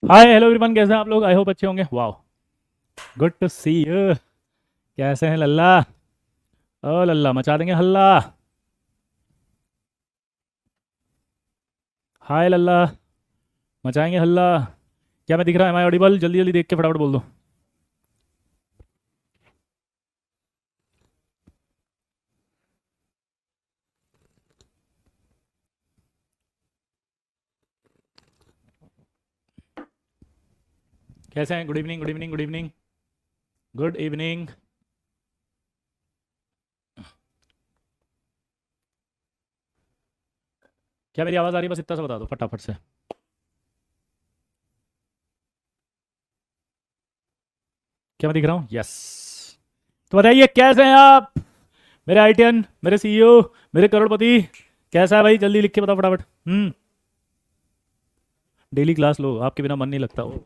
Hi hello everyone, कैसे हैं आप लोग? आई होप अच्छे होंगे। Wow, good to see you. कैसे हैं लल्ला? ओ लल्ला, मचा देंगे हल्ला। हाय लल्ला, मचाएंगे हल्ला। क्या मैं दिख रहा है? Am I audible? जल्दी जल्दी देख के फटाफट बोल दो। कैसे हैं? Good evening, good evening, good evening, good evening. क्या मेरी आवाज़ आ रही है? बस इतना सा बता दो फटाफट से। क्या मैं दिख रहा हूँ? यस। तो बताइए कैसे हैं आप, मेरे आईटीएन, मेरे सीईओ, मेरे करोड़पति। कैसा है भाई? जल्दी लिख के बताओ फटाफट। डेली क्लास लो, आपके बिना मन नहीं लगता। ओ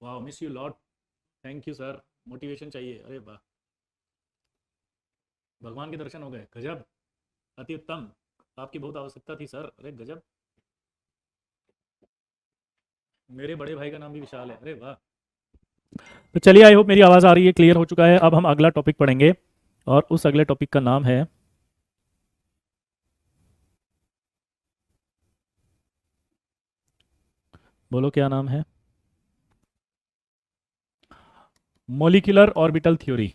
वाह, miss you lot. Thank you sir. Motivation चाहिए? अरे वाह, भगवान के दर्शन हो गए, गजब, अति उत्तम। आपकी बहुत आवश्यकता थी सर। अरे गजब। मेरे बड़े भाई का नाम भी विशाल है। अरे वाह। तो चलिए, आई होप मेरी आवाज़ आ रही है, क्लियर हो चुका है। अब हम अगला टॉपिक पढ़ेंगे और उस अगले टॉपिक का नाम है, बोलो क्या नाम है? Molecular orbital theory.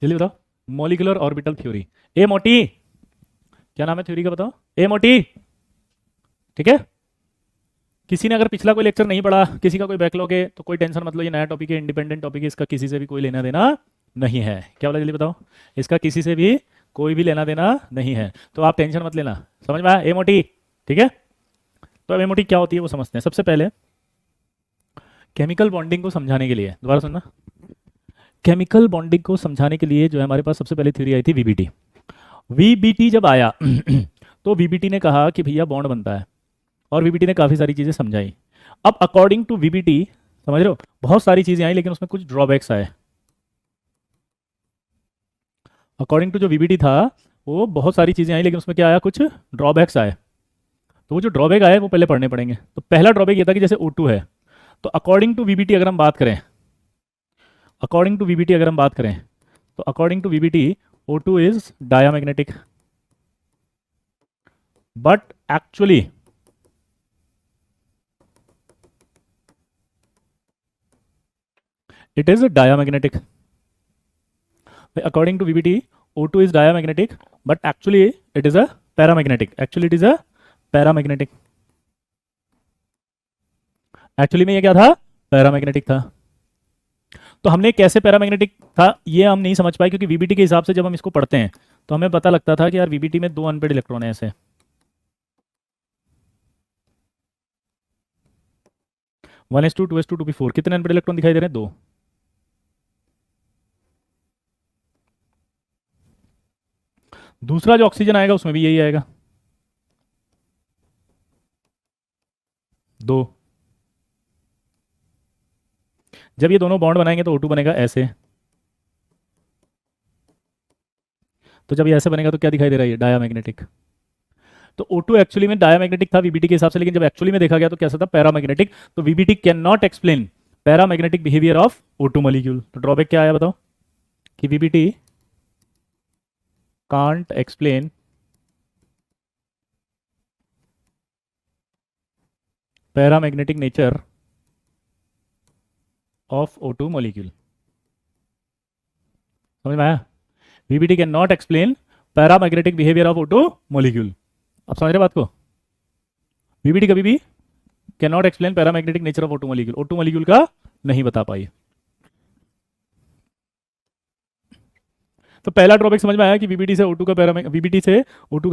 जल्दी बताओ। Molecular orbital theory. ए मोटी, क्या नाम है थ्योरी का? बताओ ए मोटी। ठीक है। किसी ने अगर पिछला कोई लेक्चर नहीं पढ़ा, किसी का कोई बैकलॉग है, तो कोई टेंशन मत लो। ये नया टॉपिक है, इंडिपेंडेंट टॉपिक है, इसका किसी से भी कोई लेना देना नहीं है। क्या बोला? जल्दी बताओ। इसका किसी से भी कोई भी लेना देना नहीं है, तो आप टेंशन मत लेना। समझ में आया? ए मोटी। ठीक है। तो अब ए मोटी क्या होती है वो समझते हैं। सबसे पहले केमिकल बॉन्डिंग को समझाने के लिए, दोबारा सुनना, केमिकल बॉन्डिंग को समझाने के लिए जो है हमारे पास सबसे पहले थ्योरी आई थी वीबीटी। वीबीटी जब आया तो वीबीटी ने कहा कि भैया बॉन्ड बनता है, और वीबीटी ने काफ़ी सारी चीज़ें समझाई। अब अकॉर्डिंग टू वीबीटी, समझ रहे हो, बहुत सारी चीज़ें आई लेकिन उसमें कुछ ड्रॉबैक्स आए। अकॉर्डिंग टू जो वीबीटी था, वो बहुत सारी चीज़ें आई लेकिन उसमें क्या आया? कुछ ड्रॉबैक्स आए। तो वो जो ड्रॉबैक आए वो पहले पढ़ने पड़ेंगे। तो पहला ड्रॉबैक ये था कि जैसे O2 है, तो अकॉर्डिंग टू वीबीटी अगर हम बात करें, अकॉर्डिंग टू वीबीटी अगर हम बात करें, तो according to VBT O2 is diamagnetic, but actually it is a diamagnetic. According to VBT, O2 is diamagnetic, but actually it is a paramagnetic. Actually it is a paramagnetic. Actually में ये क्या था? Paramagnetic था। तो हमने कैसे paramagnetic था ये हम नहीं समझ पाए, क्योंकि वीबीटी के हिसाब से जब हम इसको पढ़ते हैं तो हमें पता लगता था कि यार वीबीटी में 2 अनपेड इलेक्ट्रॉन है ऐसे। 1s2 2s2 2p4, कितने अनपेड इलेक्ट्रॉन दिखाई दे रहे हैं? 2। दूसरा जो ऑक्सीजन आएगा उसमें भी यही आएगा, 2। जब ये दोनों बॉन्ड बनाएंगे तो O2 बनेगा ऐसे। तो जब ये ऐसे बनेगा तो क्या दिखाई दे रहा है? डायामैग्नेटिक। तो O2 एक्चुअली में डायामैग्नेटिक था वीबीटी के हिसाब से, लेकिन जब एक्चुअली में देखा गया तो कैसा था? पैरामैग्नेटिक। तो VBT can not explain paramagnetic behaviour of O2 molecule. तो ड्रॉबैक क्या आया बताओ? कि VBT can't explain paramagnetic nature of O2 molecule. समझ में आया? VBT can not explain paramagnetic behaviour of O2 molecule. आप समझ रहे बात को? वीबीटी कभी भी can not explain paramagnetic nature of O2 molecule, O2 molecule का नहीं बता पाई। तो पहला ड्रॉबैक समझ में आया कि वीबीटी से O2 का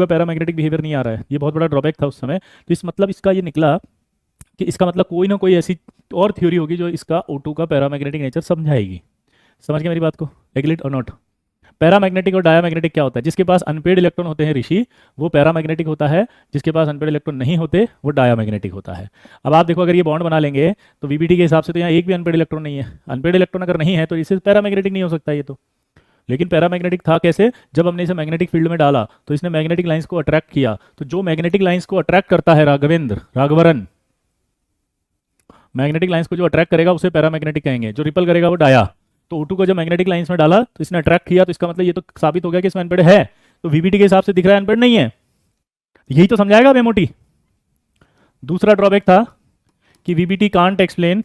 पैरामैग्नेटिक बिहेवियर नहीं आ रहा है। ये बहुत बड़ा ड्रॉबैक था उस समय। तो इस मतलब इसका ये निकला कि इसका मतलब कोई ना कोई ऐसी और थ्योरी होगी जो इसका O2 का पैरामैग्नेटिक नेचर समझाएगी। समझ गए मेरी बात को? एग्रीड और नोट? पैरामैग्नेटिक और डायामैग्नेटिक क्या होता है? जिसके पास अनपेड इलेक्ट्रॉन होते हैं ऋषि, वो पैरामैग्नेटिक होता है, जिसके पास अनपेड इलेक्ट्रॉन नहीं होते वो डायामैग्नेटिक होता है। अब आप देखो, अगर ये बॉन्ड बना लेंगे तो वीबीटी के हिसाब से तो यहाँ एक भी अनपेड इलेक्ट्रॉन नहीं है। अनपेड इलेक्ट्रॉन अगर नहीं है तो इससे पैरामैग्नेटिक नहीं हो सकता ये तो। लेकिन पैरामैग्नेटिक था कैसे? जब हमने इसे मैग्नेटिक फील्ड में डाला तो इसने मैग्नेटिक लाइंस को अट्रैक्ट किया। तो जो मैग्नेटिक लाइंस को अट्रैक्ट करता है राघवरन, मैग्नेटिक लाइंस को जो अट्रैक्ट करेगा उसे पैरामैग्नेटिक कहेंगे, जो रिपल करेगा वो डाया। तो O2 को जब मैग्नेटिक लाइंस में डाला तो इसने अट्रैक्ट किया, तो इसका मतलब ये तो साबित हो गया कि इसमें अनपेड है। तो वीबीटी के हिसाब से दिख रहा है अनपेड नहीं है। यही तो समझाएगा अब एमओटी। दूसरा ड्रॉबैक था कि VBT can't explain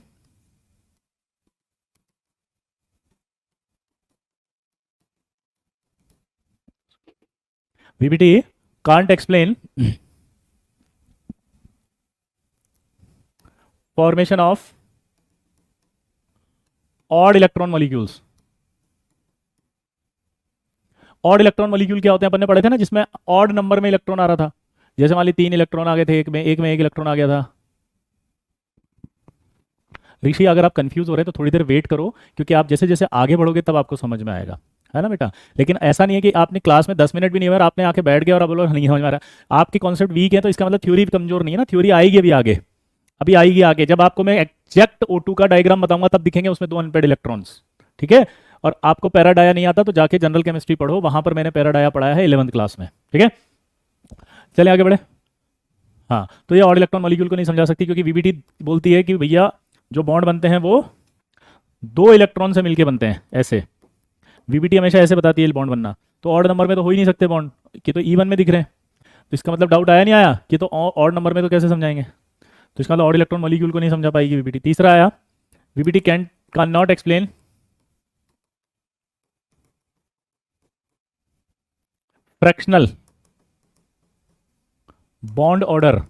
formation of odd electron molecules. Odd electron molecule क्या होते हैं? अपन ने पढ़े थे ना, जिसमें ऑड नंबर में इलेक्ट्रॉन आ रहा था। जैसे मान ली 3 इलेक्ट्रॉन आ गए थे, एक में एक इलेक्ट्रॉन आ गया था। ऋषि, अगर आप कंफ्यूज हो रहे हैं तो थोड़ी देर वेट करो, क्योंकि आप जैसे जैसे आगे बढ़ोगे तब आपको समझ में आएगा, है ना बेटा? लेकिन ऐसा नहीं है कि आपने क्लास में 10 मिनट भी नहीं हुआ, आपने आके बैठ गया और आप बोलो नहीं समझ में आ रहा। आपकी कॉन्सेप्ट वीक है तो इसका मतलब थ्योरी कमजोर नहीं है ना। थ्योरी आएगी अभी आगे, अभी आएगी आगे। जब आपको मैं एग्जैक्ट O2 का डायग्राम बताऊंगा तब दिखेंगे उसमें 2 अनपेड इलेक्ट्रॉन्स, ठीक है? और आपको पैराडाया नहीं आता तो जाके जनरल केमिस्ट्री पढ़ो, वहां पर मैंने पैराडाया पढ़ाया है 11th क्लास में, ठीक है? चलिए आगे बढ़े। हाँ, तो ये ऑड इलेक्ट्रॉन मॉलिक्यूल को नहीं समझा सकती, क्योंकि वीबीटी बोलती है कि भैया जो बॉन्ड बनते हैं वो 2 इलेक्ट्रॉन से मिलके बनते हैं, ऐसे। वीबीटी हमेशा ऐसे बताती है बॉन्ड बनना। तो ऑड नंबर में तो हो ही नहीं सकते बॉन्ड, कि तो E1 में दिख रहे हैं। तो इसका मतलब डाउट आया नहीं आया कि तो ऑड नंबर में तो कैसे समझाएंगे? तो इसका मतलब ऑड इलेक्ट्रॉन मॉलिक्यूल को नहीं समझा पाएगी वीबीटी। तीसरा आया, VBT can not explain fractional bond order.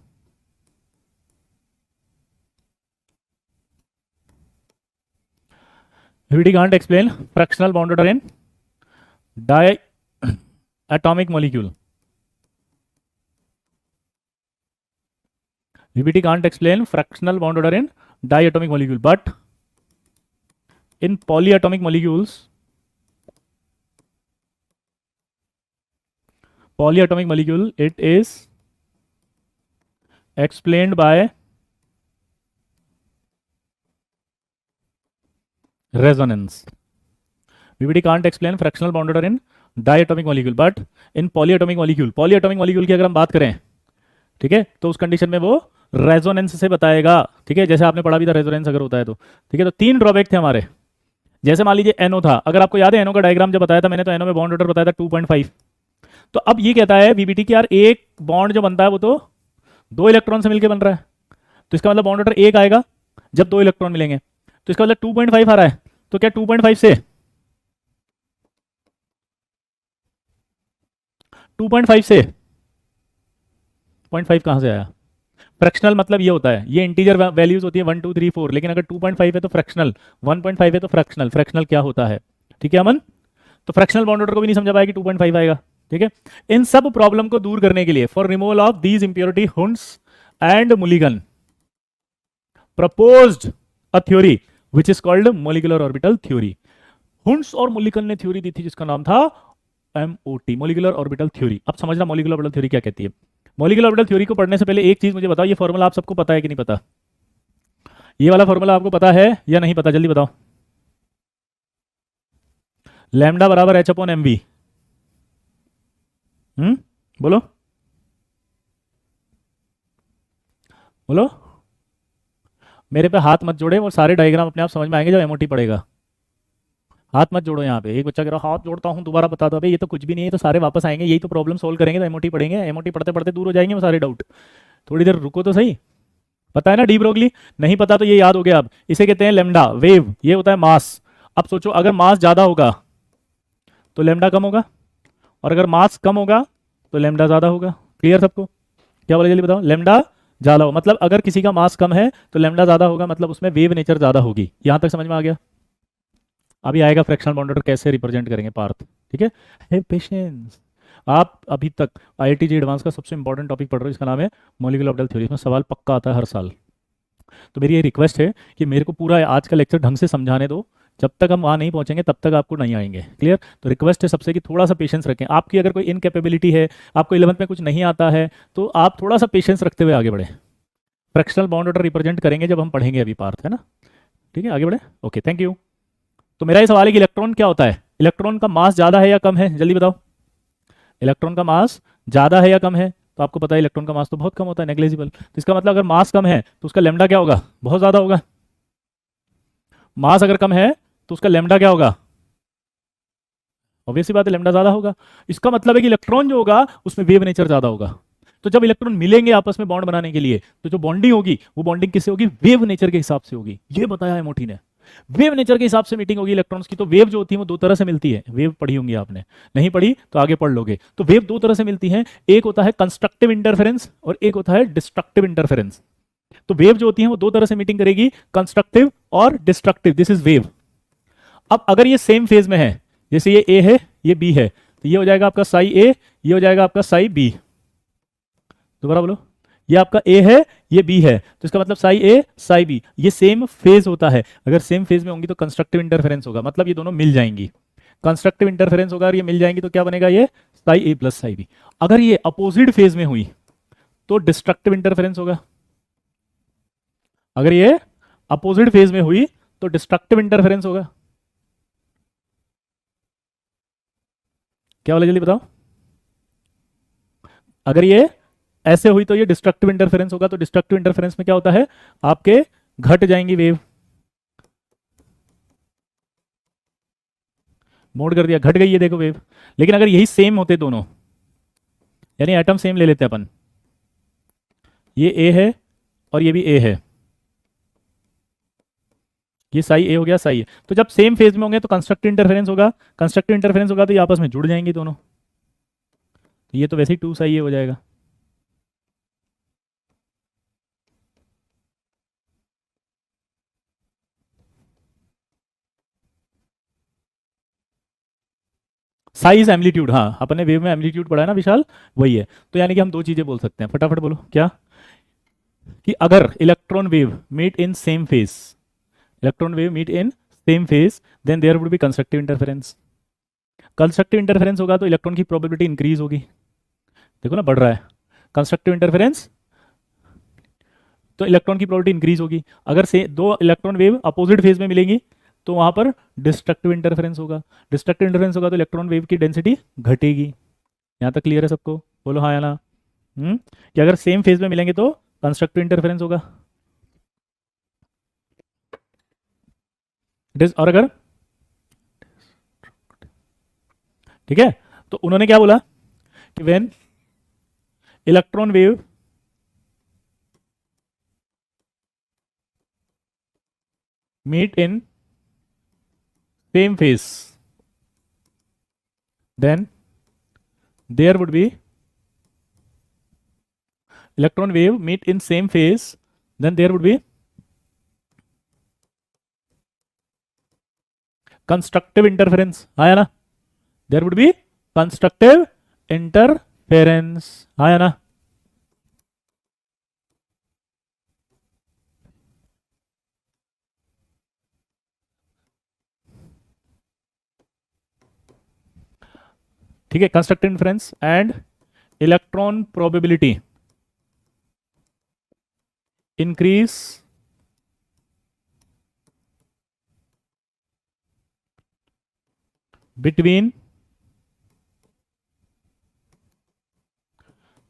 VBT can't explain fractional bond order in diatomic molecule. VBT can't explain fractional bond order in diatomic molecule, but in polyatomic molecules, it is explained by resonance. VBT can't explain fractional bond order in diatomic molecule, but in polyatomic molecule की अगर हम बात करें, ठीक है, तो उस condition में वो रेजोनेंस से बताएगा, ठीक है? जैसे आपने पढ़ा भी था रेजोनेंस अगर होता है तो, ठीक है? तो 3 ड्रॉबैक थे हमारे। जैसे मान लीजिए NO था, अगर आपको याद है NO का डायग्राम जब बताया था मैंने, तो NO में बॉन्ड ऑर्डर बताया था 2.5। तो अब ये कहता है VBT कि यार एक बॉन्ड जो बनता है वो तो 2 इलेक्ट्रॉन से मिलकर बन रहा है, तो इसका मतलब बॉन्ड ऑर्डर 1 आएगा जब 2 इलेक्ट्रॉन मिलेंगे। तो इसका मतलब 2.5 आ रहा है, तो क्या 2.5 से 0.5 कहां से आया? फ्रैक्शनल मतलब ये होता है, ये इंटीजर वैल्यूज होती है 1 2 3 4, लेकिन अगर 2.5 है तो फ्रैक्शनल, 1.5 है तो फ्रैक्शनल। फ्रैक्शनल क्या होता है, ठीक है अमन? तो फ्रैक्शनल बॉन्ड ऑर्डर को भी नहीं समझा पाएगी, 2.5 आएगा, ठीक है? इन सब प्रॉब्लम को दूर करने के लिए, for removal of these impurity, Hund's and Mulligan proposed a theory which is called molecular orbital theory. Hund's और मुलिगन ने थ्योरी दी थी जिसका नाम था MOT, मोलिकुलर ऑर्बिटल थ्योरी। अब समझना मोलिकुलर ऑर्बिटल थ्योरी क्या कहती है। मोलिकुलर ऑर्बिटल थ्योरी को पढ़ने से पहले एक चीज मुझे बताओ, ये फॉर्मूला आप सबको पता है कि नहीं पता? ये वाला फॉर्मूला आपको पता है या नहीं पता? जल्दी बताओ। लैम्डा बराबर H/mv। बोलो बोलो, मेरे पे हाथ मत जोड़े, वो सारे डायग्राम अपने आप समझ में आएंगे जब MOT पढ़ेगा। हाथ मत जोड़ो। यहाँ पे एक बच्चा कह रहा हाथ जोड़ता हूँ, दोबारा बता दो। अबे ये तो कुछ भी नहीं है, तो सारे वापस आएंगे, यही तो प्रॉब्लम सोल्व करेंगे तो MOT पढ़ेंगे। MOT पढ़ते पढ़ते दूर हो जाएंगे वो सारे डाउट। थोड़ी देर रुको तो सही। पता है ना डी ब्रोगली? नहीं पता तो ये याद हो गया। अब इसे कहते हैं लैम्डा वेव, ये होता है मास। अब सोचो अगर मास ज्यादा होगा तो लैम्डा कम होगा, और अगर मास कम होगा तो लैम्डा ज्यादा होगा। क्लियर सबको? क्या बोले जल्दी बताओ। लैम्डा ज्यादा हो मतलब अगर किसी का मास कम है तो लैम्डा ज्यादा होगा, मतलब उसमें वेव नेचर ज्यादा होगी। यहां तक समझ में आ गया? अभी आएगा फ्रैक्शनल बॉन्ड ऑर्डर कैसे रिप्रेजेंट करेंगे पार्थ, ठीक है? Have patience. आप अभी तक IIT जी एडवांस का सबसे इंपॉर्टेंट टॉपिक पढ़ रहे हो, इसका नाम है मोलिकुलर ऑर्बिटल थ्योरी। इसमें सवाल पक्का आता है हर साल। तो मेरी ये रिक्वेस्ट है कि मेरे को पूरा आज का लेक्चर ढंग से समझाने दो, जब तक हम वहाँ नहीं पहुँचेंगे तब तक आपको नहीं आएंगे। क्लियर? तो रिक्वेस्ट है सबसे कि थोड़ा सा पेशेंस रखें। आपकी अगर कोई इनकेपेबिलिटी है, आपको 11th में कुछ नहीं आता है, तो आप थोड़ा सा पेशेंस रखते हुए आगे बढ़े। फ्रैक्शनल बाउंड ऑर्डर रिप्रेजेंट करेंगे जब हम पढ़ेंगे अभी पार्थ, है ना? ठीक है, आगे बढ़े। Okay, thank you. तो मेरा ये सवाल है कि इलेक्ट्रॉन क्या होता है? इलेक्ट्रॉन का मास ज़्यादा है या कम है? जल्दी बताओ। इलेक्ट्रॉन का मास ज़्यादा है या कम है? तो आपको पता है इलेक्ट्रॉन का मास तो बहुत कम होता है, नेग्लिजिबल। तो इसका मतलब अगर मास कम है तो उसका लेमडा क्या होगा? बहुत ज़्यादा होगा। मास अगर कम है तो उसका लेमडा क्या होगा? ऑब्वियस सी बात है, लेमडा ज़्यादा होगा। इसका मतलब है कि इलेक्ट्रॉन जो होगा उसमें वेव नेचर ज़्यादा होगा। तो जब इलेक्ट्रॉन मिलेंगे आपस में बॉन्ड बनाने के लिए, तो जो बॉन्डिंग होगी वो बॉन्डिंग किससे होगी? वेव नेचर के हिसाब से होगी। ये बताया है मोटी ने। वेव नेचर के हिसाब से मीटिंग होगी इलेक्ट्रॉन्स की। तो वेव जो होती है वो दो तरह से मिलती है। वेव पढ़ी होंगी आपने, नहीं पढ़ी तो आगे पढ़ लोगे। तो वेव दो तरह से मिलती है, एक होता है कंस्ट्रक्टिव इंटरफेरेंस और एक होता है डिस्ट्रक्टिव इंटरफेरेंस। तो वेव जो होती है वो दो तरह से मीटिंग करेगी, कंस्ट्रक्टिव और डिस्ट्रक्टिव। This is wave. अब अगर ये सेम फेज में है, जैसे ये ए है ये बी है, तो ये हो जाएगा आपका साई ए, ये हो जाएगा आपका साई बी। दोबारा बोलो, ये आपका ए है ये बी है, तो इसका मतलब साई ए साई बी, ये सेम फेज होता है। अगर सेम फेज में होंगी तो कंस्ट्रक्टिव इंटरफेरेंस होगा, मतलब ये दोनों मिल जाएंगी। कंस्ट्रक्टिव इंटरफेरेंस होगा और ये मिल जाएंगी तो क्या बनेगा? ये साई ए प्लस साई बी। अगर ये अपोजिट फेज में हुई तो डिस्ट्रक्टिव इंटरफेरेंस होगा। अगर ये अपोजिट फेज में हुई तो डिस्ट्रक्टिव इंटरफेरेंस होगा। क्या बोले, जल्दी बताओ। अगर ये ऐसे हुई तो ये डिस्ट्रक्टिव इंटरफेरेंस होगा। तो डिस्ट्रक्टिव इंटरफेरेंस में क्या होता है? आपके घट जाएंगी वेव। मोड कर दिया, घट गई है देखो वेव। लेकिन अगर यही सेम होते दोनों, यानी एटम सेम ले लेते हैं अपन, ये ए है और ये भी ए है, ये साई ए हो गया साई ए, तो जब सेम फेज में होंगे तो कंस्ट्रक्टिव इंटरफेरेंस होगा। कंस्ट्रक्टिव इंटरफेरेंस होगा तो ये आपस में जुड़ जाएंगे दोनों। ये तो वैसे ही टू साई ए हो जाएगा। साइज एम्पलीट्यूड, हाँ अपन ने वेव में एम्पलीट्यूड पढ़ा है ना विशाल, वही है। तो यानी कि हम दो चीजें बोल सकते हैं, फटाफट बोलो क्या? कि अगर electron wave meet in same phase, electron wave meet in same phase, then there would be constructive interference. Constructive interference होगा तो इलेक्ट्रॉन की प्रोबेबिलिटी इंक्रीज होगी। देखो ना, बढ़ रहा है। कंस्ट्रक्टिव इंटरफेरेंस तो इलेक्ट्रॉन की प्रोबेबिलिटी इंक्रीज होगी। अगर से दो इलेक्ट्रॉन वेव अपोजिट फेज में मिलेंगी तो वहां पर डिस्ट्रक्टिव इंटरफेरेंस होगा। डिस्ट्रक्टिव इंटरफेरेंस होगा तो इलेक्ट्रॉन वेव की डेंसिटी घटेगी। यहाँ तक क्लियर है सबको? बोलो हाँ या ना। कि अगर सेम फेज में मिलेंगे तो कंस्ट्रक्टिव इंटरफेरेंस होगा। और अगर, ठीक है, तो उन्होंने क्या बोला कि when electron wave meet in same phase, then there would be electron wave meet in same phase, then there would be constructive interference, आया ना? there would be constructive interference, आया ना? ठीक है, constructive interference and electron probability increase between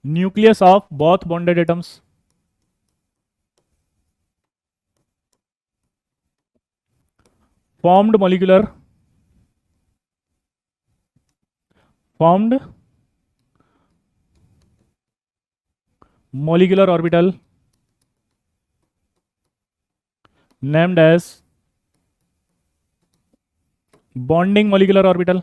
nucleus of both bonded atoms, formed molecular orbital named as bonding molecular orbital,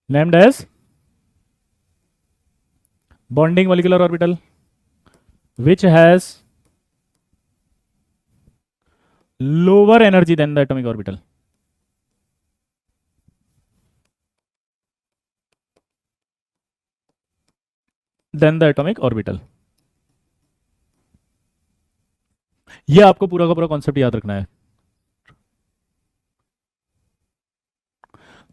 named as bonding molecular orbital, which has lower energy than the atomic orbital. Than the atomic orbital. ये आपको पूरा का पूरा concept याद रखना है।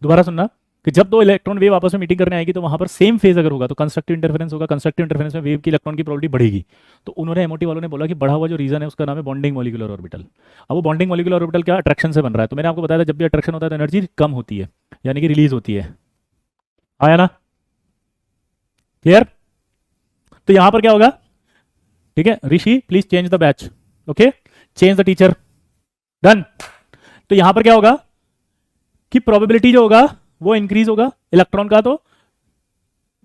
दोबारा सुनना कि जब दो इलेक्ट्रॉन वेव आपस में मीटिंग करने आएगी तो वहां पर सेम फेज अगर होगा तो कंस्ट्रक्टिव इंटरफेरेंस होगा। कंस्ट्रक्टिव इंटरफेरेंस में वेव की इलेक्ट्रॉन की प्रोबेबिलिटी बढ़ेगी। तो उन्होंने एमओटी वालों ने बोला कि बढ़ा हुआ जो रीजन है उसका नाम है बॉन्डिंग मॉलिक्यूलर ऑर्बिटल। अब वो बॉन्डिंग मॉलिक्यूलर ऑर्बिटल क्या अट्रैक्शन से बन रहा है। तो मैंने आपको बताया था जब भी अट्रैक्शन होता है तो एनर्जी कम होती है, यानी कि रिलीज होती है। आया ना? क्लियर? तो यहां पर क्या होगा? ठीक है, Rishi please change the batch. Okay, change the teacher. Done. तो यहां पर क्या होगा कि प्रोबेबिलिटी जो होगा वो इंक्रीज होगा इलेक्ट्रॉन का, तो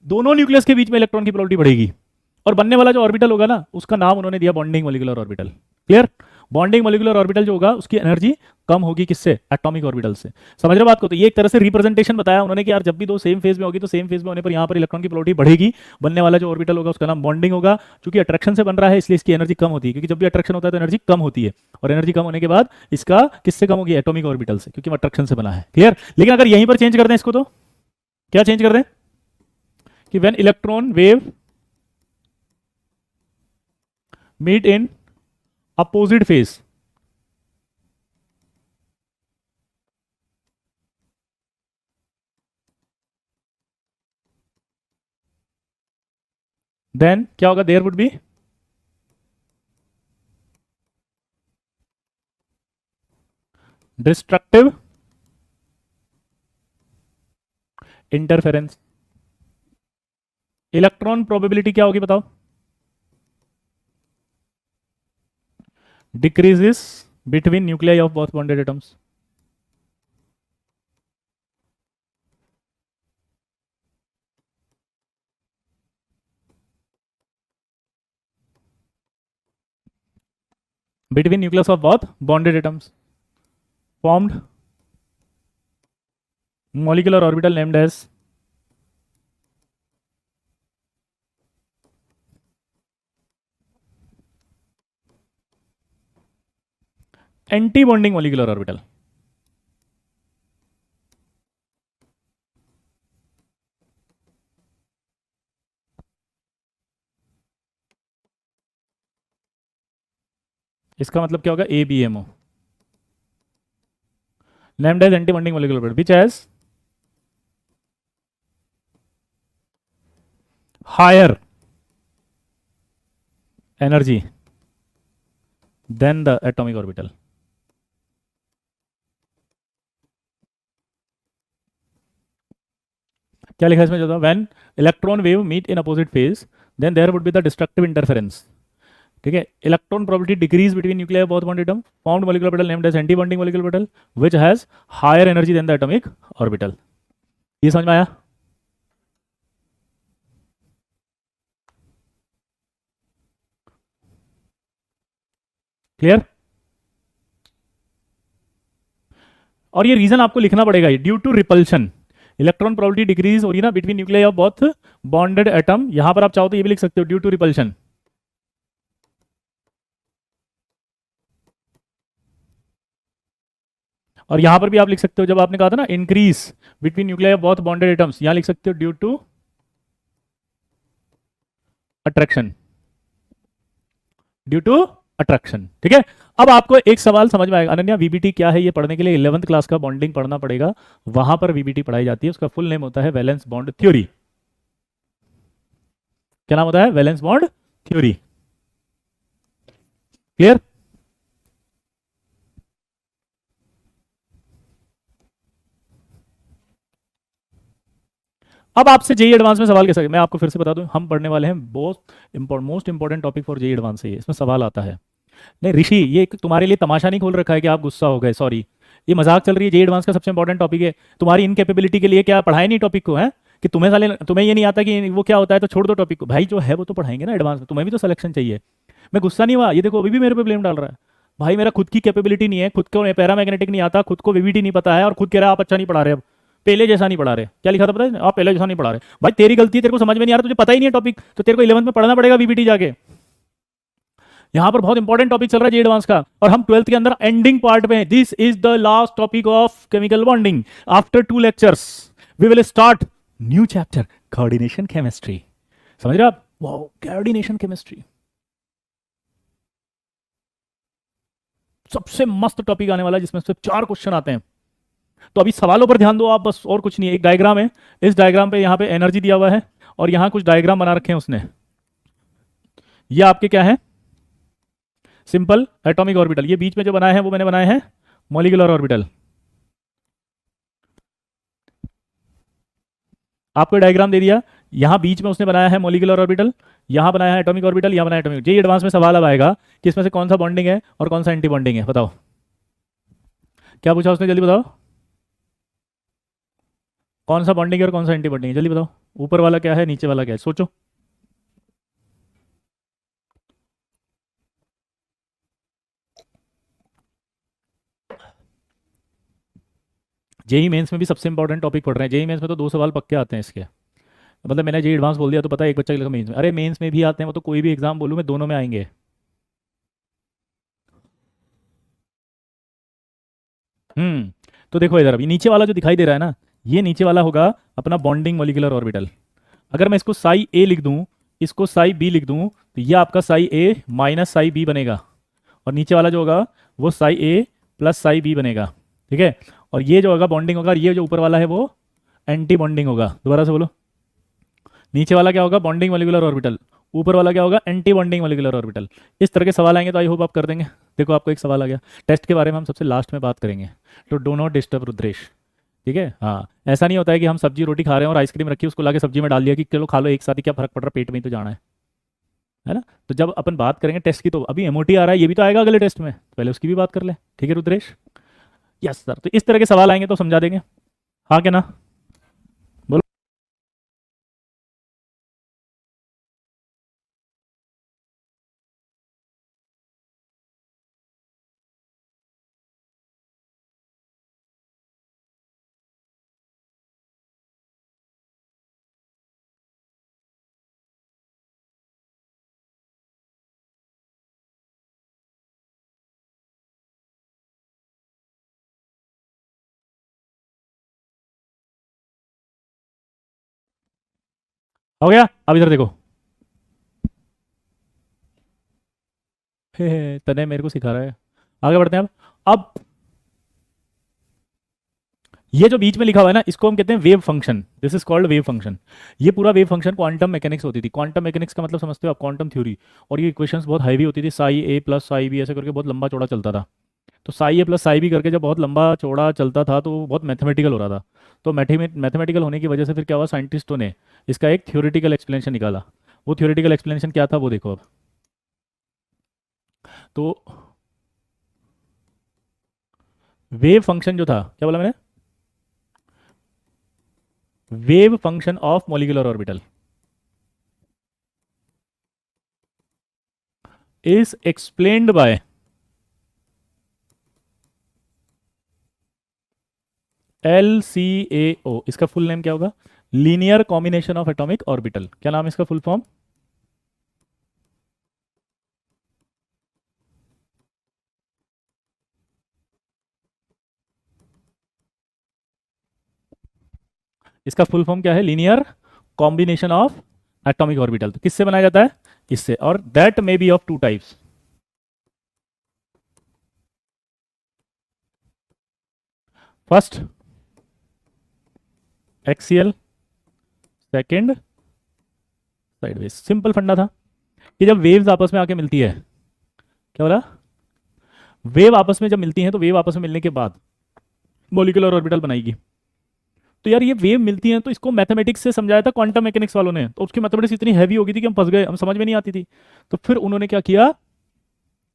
दोनों न्यूक्लियस के बीच में इलेक्ट्रॉन की प्रोबेबिलिटी बढ़ेगी। और बनने वाला जो ऑर्बिटल होगा ना उसका नाम उन्होंने दिया bonding molecular orbital. Clear? Bonding molecular orbital जो होगा उसकी एनर्जी कम होगी किससे? एटॉमिक ऑर्बिटल से। समझ रहे बात को? तो ये एक तरह से रिप्रेजेंटेशन बताया उन्होंने कि यार जब भी दो सेम फेज में होगी तो सेम फेज में होने पर यहाँ पर इलेक्ट्रॉन की प्रोबेबिलिटी बढ़ेगी। बनने वाला जो ऑर्बिटल होगा उसका नाम बॉन्डिंग होगा। क्योंकि अट्रैक्शन से बन रहा है इसलिए इसकी एनर्जी कम होती है, क्योंकि जब भी अट्रैक्शन होता है तो एनर्जी कम होती है। और एनर्जी कम होने के बाद इसका किससे कम होगी? एटॉमिक ऑर्बिटल से, क्योंकि अट्रैक्शन से बना है। क्लियर? लेकिन अगर यहीं पर चेंज कर दें इसको तो क्या चेंज कर दें कि when electron wave meet in opposite phase, then क्या होगा? There would be destructive interference. Electron probability क्या होगी बताओ? Decreases between nuclei of both bonded atoms. between nucleus of both bonded atoms formed molecular orbital named as anti bonding molecular orbital. इसका मतलब क्या होगा? ABMO named as anti bonding molecular orbital which has higher energy than the atomic orbital। क्या लिखा है इसमें? जो when electron wave meet in opposite phase then there would be the destructive interference. ठीक है, electron probability decrease between nuclear both bonded atom formed molecular orbital named as anti bonding molecular orbital which has higher energy than the atomic orbital. ये समझ में आया? Clear? और ये reason आपको लिखना पड़ेगा, due to repulsion electron probability decrease हो रही है ना between nuclear of both bonded atom. यहां पर आप चाहो तो ये भी लिख सकते हो ड्यू टू रिपल्शन। और यहां पर भी आप लिख सकते हो, जब आपने कहा था ना increase between nuclear of both bonded atoms, यहां लिख सकते हो due to attraction. Due to attraction. ठीक है, अब आपको एक सवाल समझ में आएगा, अनन्या वीबीटी क्या है? ये पढ़ने के लिए 11th क्लास का बॉन्डिंग पढ़ना पड़ेगा, वहां पर वीबीटी पढ़ाई जाती है। उसका फुल नेम होता है वैलेंस बॉन्ड थ्योरी। क्या नाम होता है? Valence bond theory. क्लियर? अब आपसे जेई एडवांस में सवाल कैसा, मैं आपको फिर से बता दूं, हम पढ़ने वाले हैं most important topic for JEE advance है ये, इसमें सवाल आता है। नहीं ऋषि, ये तुम्हारे लिए तमाशा नहीं खोल रखा है कि आप गुस्सा हो गए, सॉरी, ये मजाक चल रही है। जेई एडवांस का सबसे इंपॉर्टेंट टॉपिक है। तुम्हारी इनकेपेबिलिटी के लिए क्या पढ़ाए नहीं टॉपिक को? है कि तुम्हें ये नहीं आता कि वो क्या होता है तो छोड़ दो टॉपिक को। भाई जो है वो तो पढ़ाएंगे ना एडवांस में, तुम्हें भी तो सिलेक्शन चाहिए। मैं गुस्सा नहीं हुआ, ये देखो अभी भी मेरे पे ब्लेम डाल रहा है। भाई मेरा खुद की कैपेबिलिटी नहीं है, खुद को पैरामैग्नेटिक नहीं आता, खुद को वीवीटी नहीं पता है, और खुद कह रहा है आप अच्छा नहीं पढ़ा रहे, अब पहले जैसा नहीं पढ़ा रहे। क्या लिखा था पता है? आप पहले जैसा नहीं पढ़ा रहे। भाई तेरी गलती है, तेरे को समझ में नहीं आ रहा, तुझे पता ही नहीं है टॉपिक, तो तेरे को 11th में पढ़ना पड़ेगा वीबीटी जाके। यहां पर बहुत इंपॉर्टेंट टॉपिक चल रहा है जे एडवांस का, और हम 12th के अंदर एंडिंग पार्ट में, this is the last topic of chemical bonding. After 2 lectures we will start new chapter, coordination chemistry. समझ रहे आप? Wow, coordination chemistry. सबसे मस्त टॉपिक आने वाला है जिसमें सिर्फ 4 क्वेश्चन आते हैं। तो अभी सवालों पर ध्यान दो आप बस, और कुछ नहीं है। एक डायग्राम है, इस डायग्राम पे यहाँ पे एनर्जी दिया हुआ है और यहाँ कुछ डायग्राम बना रखे हैं उसने। ये आपके क्या है, सिंपल एटॉमिक ऑर्बिटल। ये बीच में जो बनाए हैं वो मैंने बनाए हैं मॉलिक्यूलर ऑर्बिटल। आपको डायग्राम दे दिया, यहाँ बीच में उसने बनाया है मॉलिक्यूलर ऑर्बिटल, यहाँ बनाया है एटॉमिक ऑर्बिटल, यहाँ बनाया एटॉमिक। जे एडवांस में सवाल अब आएगा कि इसमें से कौन सा बॉन्डिंग है और कौन सा एंटी बॉन्डिंग है, बताओ क्या पूछा उसने, जल्दी बताओ कौन सा बॉन्डिंग है और कौन सा एंटी बॉन्डिंग है, जल्दी बताओ। ऊपर वाला क्या है, नीचे वाला क्या है, सोचो। जेई मेंस में भी सबसे इंपॉर्टेंट टॉपिक पढ़ रहे हैं। जेई मेंस में तो 2 सवाल पक्के आते हैं इसके, मतलब मैंने जेई एडवांस बोल दिया तो पता है एक बच्चा के मेंस में, अरे मेंस में भी आते हैं वो तो, कोई भी एग्जाम बोलूँ मैं दोनों में आएंगे। तो देखो इधर अभी नीचे वाला जो दिखाई दे रहा है ना, ये नीचे वाला होगा अपना बॉन्डिंग मॉलिक्यूलर ऑर्बिटल। अगर मैं इसको साई ए लिख दूं, इसको साई बी लिख दूं, तो ये आपका साई ए माइनस साई बी बनेगा, और नीचे वाला जो होगा वो साई ए प्लस साई बी बनेगा, ठीक है। और ये जो होगा बॉन्डिंग होगा, और ये जो ऊपर वाला है वो एंटी बॉन्डिंग होगा। दोबारा से बोलो, नीचे वाला क्या होगा बॉन्डिंग मॉलिक्यूलर ऑर्बिटल, ऊपर वाला क्या होगा एंटी बॉन्डिंग मॉलिक्यूलर ऑर्बिटल। इस तरह के सवाल आएंगे तो आई होप आप कर देंगे। देखो आपको एक सवाल आ गया, टेस्ट के बारे में हम सबसे लास्ट में बात करेंगे, तो डो नॉट डिस्टर्ब रुद्रेश, ठीक है। हाँ, ऐसा नहीं होता है कि हम सब्जी रोटी खा रहे हैं और आइसक्रीम रखी उसको लाके सब्जी में डाल दिया कि चलो खा लो एक साथ ही, क्या फर्क पड़ रहा है, पेट में ही तो जाना है ना। तो जब अपन बात करेंगे टेस्ट की, तो अभी एमओटी आ रहा है, ये भी तो आएगा अगले टेस्ट में, पहले उसकी भी बात कर ले, ठीक है रुद्रेश। यस सर, तो इस तरह के सवाल आएंगे तो समझा देंगे, हाँ क्या ना, बोलो। हो गया, अब इधर देखो, तने मेरे को सिखा रहा है, आगे बढ़ते हैं अब ये जो बीच में लिखा हुआ है ना, इसको हम कहते हैं wave function, this is called wave function. ये पूरा वेव फंक्शन क्वांटम मैकेनिक्स होती थी। क्वांटम मैकेनिक्स का मतलब समझते हो आप, क्वांटम थ्योरी। और ये इक्वेशंस बहुत हैवी होती थी, साई ए प्लस साई बी ऐसे करके बहुत लंबा चौड़ा चलता था। तो साई ए प्लस साई बी करके जब बहुत लंबा चौड़ा चलता था तो वो बहुत मैथमेटिकल हो रहा था। तो मैथमेटिकल होने की वजह से फिर क्या हुआ, साइंटिस्टों ने इसका एक थ्योरेटिकल एक्सप्लेनेशन निकाला। वो थ्योरेटिकल एक्सप्लेनेशन क्या था वो देखो अब। तो वेव फंक्शन जो था, क्या बोला मैंने, wave function of molecular orbital is explained by LCAO। इसका फुल नेम क्या होगा, linear combination of atomic orbital. क्या नाम है इसका फुल फॉर्म, इसका फुल फॉर्म क्या है, linear combination of atomic orbital. तो किससे बनाया जाता है, इससे, और that may be of 2 types. First axial, second sideways. Simple फंडा था कि जब वेव्स आपस में आके मिलती है, क्या बोला, वेव आपस में जब मिलती हैं तो वेव आपस में मिलने के बाद मॉलिक्यूलर ऑर्बिटल बनाएगी। तो यार ये वेव मिलती हैं तो इसको मैथमेटिक्स से समझाया था क्वांटम मैकेनिक्स वालों ने, तो उसकी मैथमेटिक्स इतनी हैवी हो गई थी कि हम फंस गए, हम समझ में नहीं आती थी। तो फिर उन्होंने क्या किया,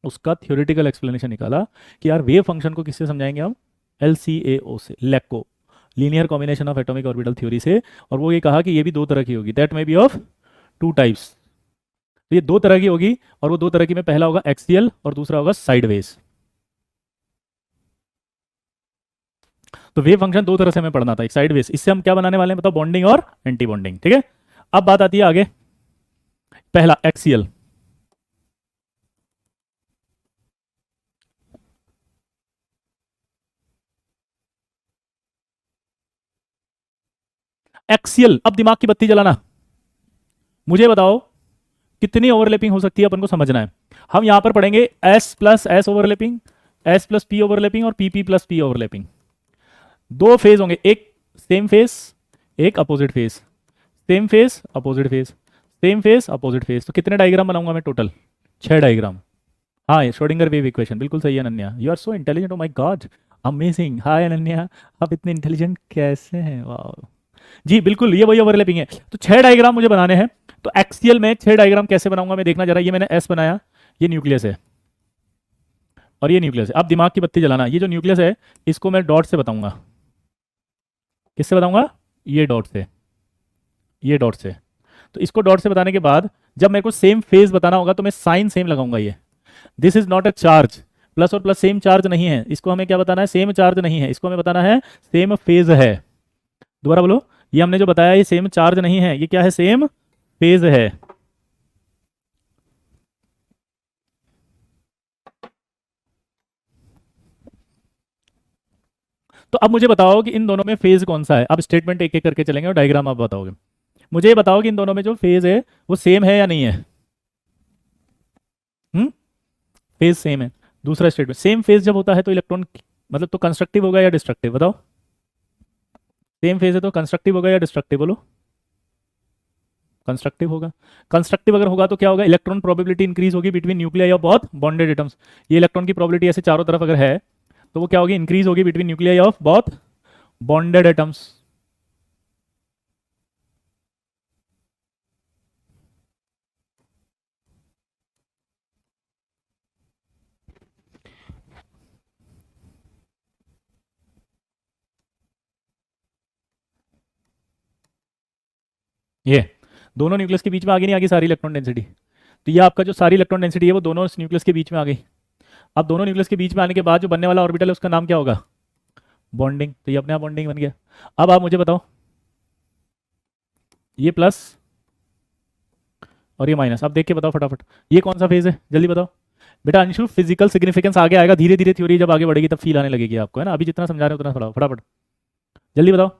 उसका थ्योरेटिकल एक्सप्लेनेशन निकाला कि यार वेव फंक्शन को किससे समझाएंगे हम, LCAO से, लैको, linear combination of atomic orbital theory से। और वो ये कहा कि ये भी 2 तरह की होगी, that may be of 2 types. तो ये 2 तरह की होगी, और वो 2 तरह की में पहला होगा एक्सियल और दूसरा होगा साइडवेज। तो वेव फंक्शन 2 तरह से हमें पढ़ना था, एक साइडवेज, इससे हम क्या बनाने वाले हैं बताओ, बॉन्डिंग और एंटी बॉन्डिंग, ठीक है। अब बात आती है आगे, पहला एक्सियल। एक्सियल, अब दिमाग की बत्ती जलाना, मुझे बताओ कितनी ओवरलैपिंग हो सकती है, अपन को समझना है। हम यहां पर पढ़ेंगे S plus S overlapping, S plus P overlapping और P P plus P overlapping. दो फेज होंगे, एक सेम फेज, एक opposite phase, same phase opposite phase, same phase opposite phase. तो कितने डायग्राम बनाऊंगा मैं टोटल? 6 डायग्राम। हाँ, ये श्रोडिंगर वेव इक्वेशन, बिल्कुल सही है Ananya, you are so intelligent, oh my God, amazing. Hi Ananya, आप इतने इंटेलिजेंट कैसे हैं, वाह। जी बिल्कुल, ये वही ओवरलैपिंग है। तो 6 डायग्राम मुझे बनाने हैं। तो एक्सियल में 6 डायग्राम कैसे बनाऊंगा मैं, देखना जरा। ये मैंने एस बनाया, ये न्यूक्लियस है और ये न्यूक्लियस है। अब दिमाग की बत्ती जलाना, ये जो न्यूक्लियस है इसको मैं डॉट से बताऊंगा। किससे बताऊंगा? ये डॉट से, ये डॉट से। तो इसको डॉट से बताने के बाद जब मेरे को सेम फेज बताना होगा तो मैं साइन सेम लगाऊंगा। ये this is not a charge, plus और प्लस सेम चार्ज नहीं है, इसको हमें क्या बताना है? सेम चार्ज नहीं है, इसको हमें बताना है सेम फेज है। दोबारा बोलो, ये हमने जो बताया ये सेम चार्ज नहीं है, ये क्या है? सेम फेज है। तो अब मुझे बताओ कि इन दोनों में फेज कौन सा है। अब स्टेटमेंट एक एक करके चलेंगे और डायग्राम आप बताओगे। मुझे ये बताओ कि इन दोनों में जो फेज है वो सेम है या नहीं है? हम्म, फेज सेम है। दूसरा स्टेटमेंट, सेम फेज जब होता है तो इलेक्ट्रॉन मतलब तो कंस्ट्रक्टिव होगा या डिस्ट्रक्टिव, बताओ। सेम फेज है तो कंस्ट्रक्टिव होगा या डिस्ट्रक्टिव, बोलो। कंस्ट्रक्टिव होगा। कंस्ट्रक्टिव अगर होगा तो क्या होगा? इलेक्ट्रॉन प्रोबेबिलिटी इंक्रीज होगी between nuclei of both bonded atoms. ये इलेक्ट्रॉन की प्रोबेबिलिटी ऐसे चारों तरफ अगर है तो वो क्या होगी? इंक्रीज होगी between nuclei of both bonded atoms. ये दोनों न्यूक्लियस के बीच में आ गई, नहीं आ गई सारी इलेक्ट्रॉन डेंसिटी? तो ये आपका जो सारी इलेक्ट्रॉन डेंसिटी है वो दोनों न्यूक्लियस के बीच में आ गई। अब दोनों न्यूक्लियस के बीच में आने के बाद जो बनने वाला ऑर्बिटल है उसका नाम क्या होगा? बॉन्डिंग। तो ये अपने आप बॉन्डिंग बन गया। अब आप मुझे बताओ, ये प्लस और ये माइनस, अब देख के बताओ फटाफट, ये कौन सा फेज है? जल्दी बताओ बेटा। अंशु, फिजिकल सिग्निफिकेंस आगे आएगा, धीरे धीरे थ्योरी जब आगे बढ़ेगी तब फील आने लगेगी आपको, है ना। अभी जितना समझा रहे हो उतना पढ़ाओ फटाफट, जल्दी बताओ।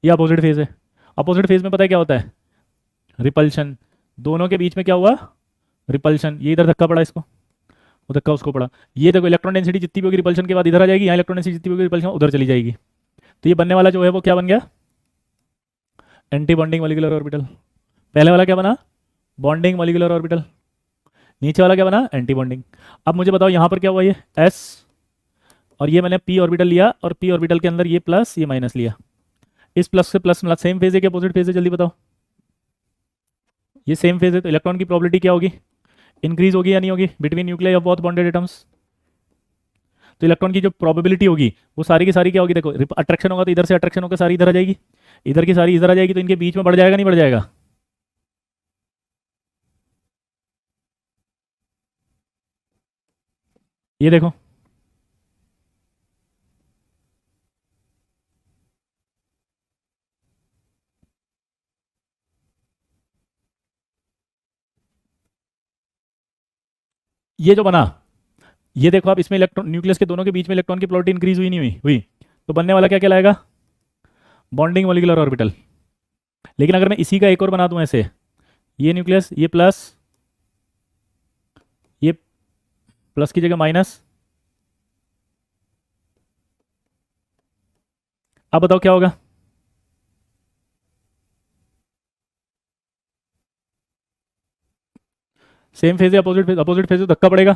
ये अपोजिट फेज है। अपोजिट फेज में पता है क्या होता है? रिपल्शन। दोनों के बीच में क्या हुआ? रिपल्शन। ये इधर धक्का पड़ा इसको, वो धक्का उसको पड़ा। ये देखो, इलेक्ट्रॉन डेंसिटी जितनी भी होगी रिपल्शन के बाद इधर आ जाएगी, यहाँ इलेक्ट्रॉन डेंसिटी जितनी भी होगी रिपल्शन उधर चली जाएगी। तो ये बनने वाला जो है वो क्या बन गया? Anti bonding molecular orbital. पहले वाला क्या बना? Bonding molecular orbital. नीचे वाला क्या बना? Anti bonding. अब मुझे बताओ यहाँ पर क्या हुआ? ये एस और ये मैंने पी ऑर्बिटल लिया और पी ऑर्बिटल के अंदर ये प्लस ये माइनस लिया। इस प्लस से प्लस मिला, सेम फेज है कि अपोजिट फेज है? जल्दी बताओ। ये सेम फेज है तो इलेक्ट्रॉन की प्रोबेबिलिटी क्या होगी? इंक्रीज होगी या नहीं होगी between nuclei of both bonded atoms? तो इलेक्ट्रॉन की जो प्रोबेबिलिटी होगी वो सारी की सारी क्या होगी? देखो, अट्रैक्शन होगा तो इधर से अट्रैक्शन होकर सारी इधर आ जाएगी, इधर की सारी इधर आ जाएगी, तो इनके बीच में बढ़ जाएगा नहीं बढ़ जाएगा? ये देखो, ये जो बना, ये देखो आप, इसमें इलेक्ट्रॉन न्यूक्लियस के दोनों के बीच में इलेक्ट्रॉन की प्रोबेबिलिटी इंक्रीज हुई नहीं हुई? हुई। तो बनने वाला क्या कहलाएगा? Bonding molecular orbital. लेकिन अगर मैं इसी का एक और बना दूं ऐसे, ये न्यूक्लियस, ये प्लस, ये प्लस की जगह माइनस, अब बताओ क्या होगा? सेम फेज है अपोजिट फेज? अपोजिट फेज धक्का पड़ेगा,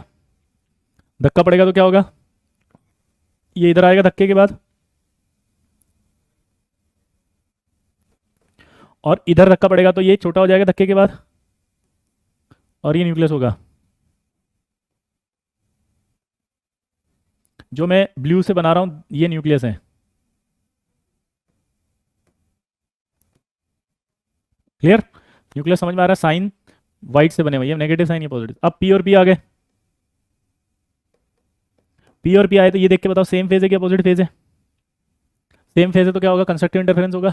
धक्का पड़ेगा तो क्या होगा? ये इधर आएगा धक्के के बाद, और इधर धक्का पड़ेगा तो ये छोटा हो जाएगा धक्के के बाद, और ये न्यूक्लियस होगा। जो मैं ब्लू से बना रहा हूं ये न्यूक्लियस है। क्लियर? न्यूक्लियस समझ में आ रहा है? साइन वाइट से बने हुए, ये नेगेटिव साइन, ये पॉजिटिव। अब पी और पी आ गए, पी और पी आए तो ये देख के बताओ सेम फेज है कि अपोजिट फेज है? सेम फेज है तो क्या होगा? कंस्ट्रक्टिव इंटरफेरेंस होगा।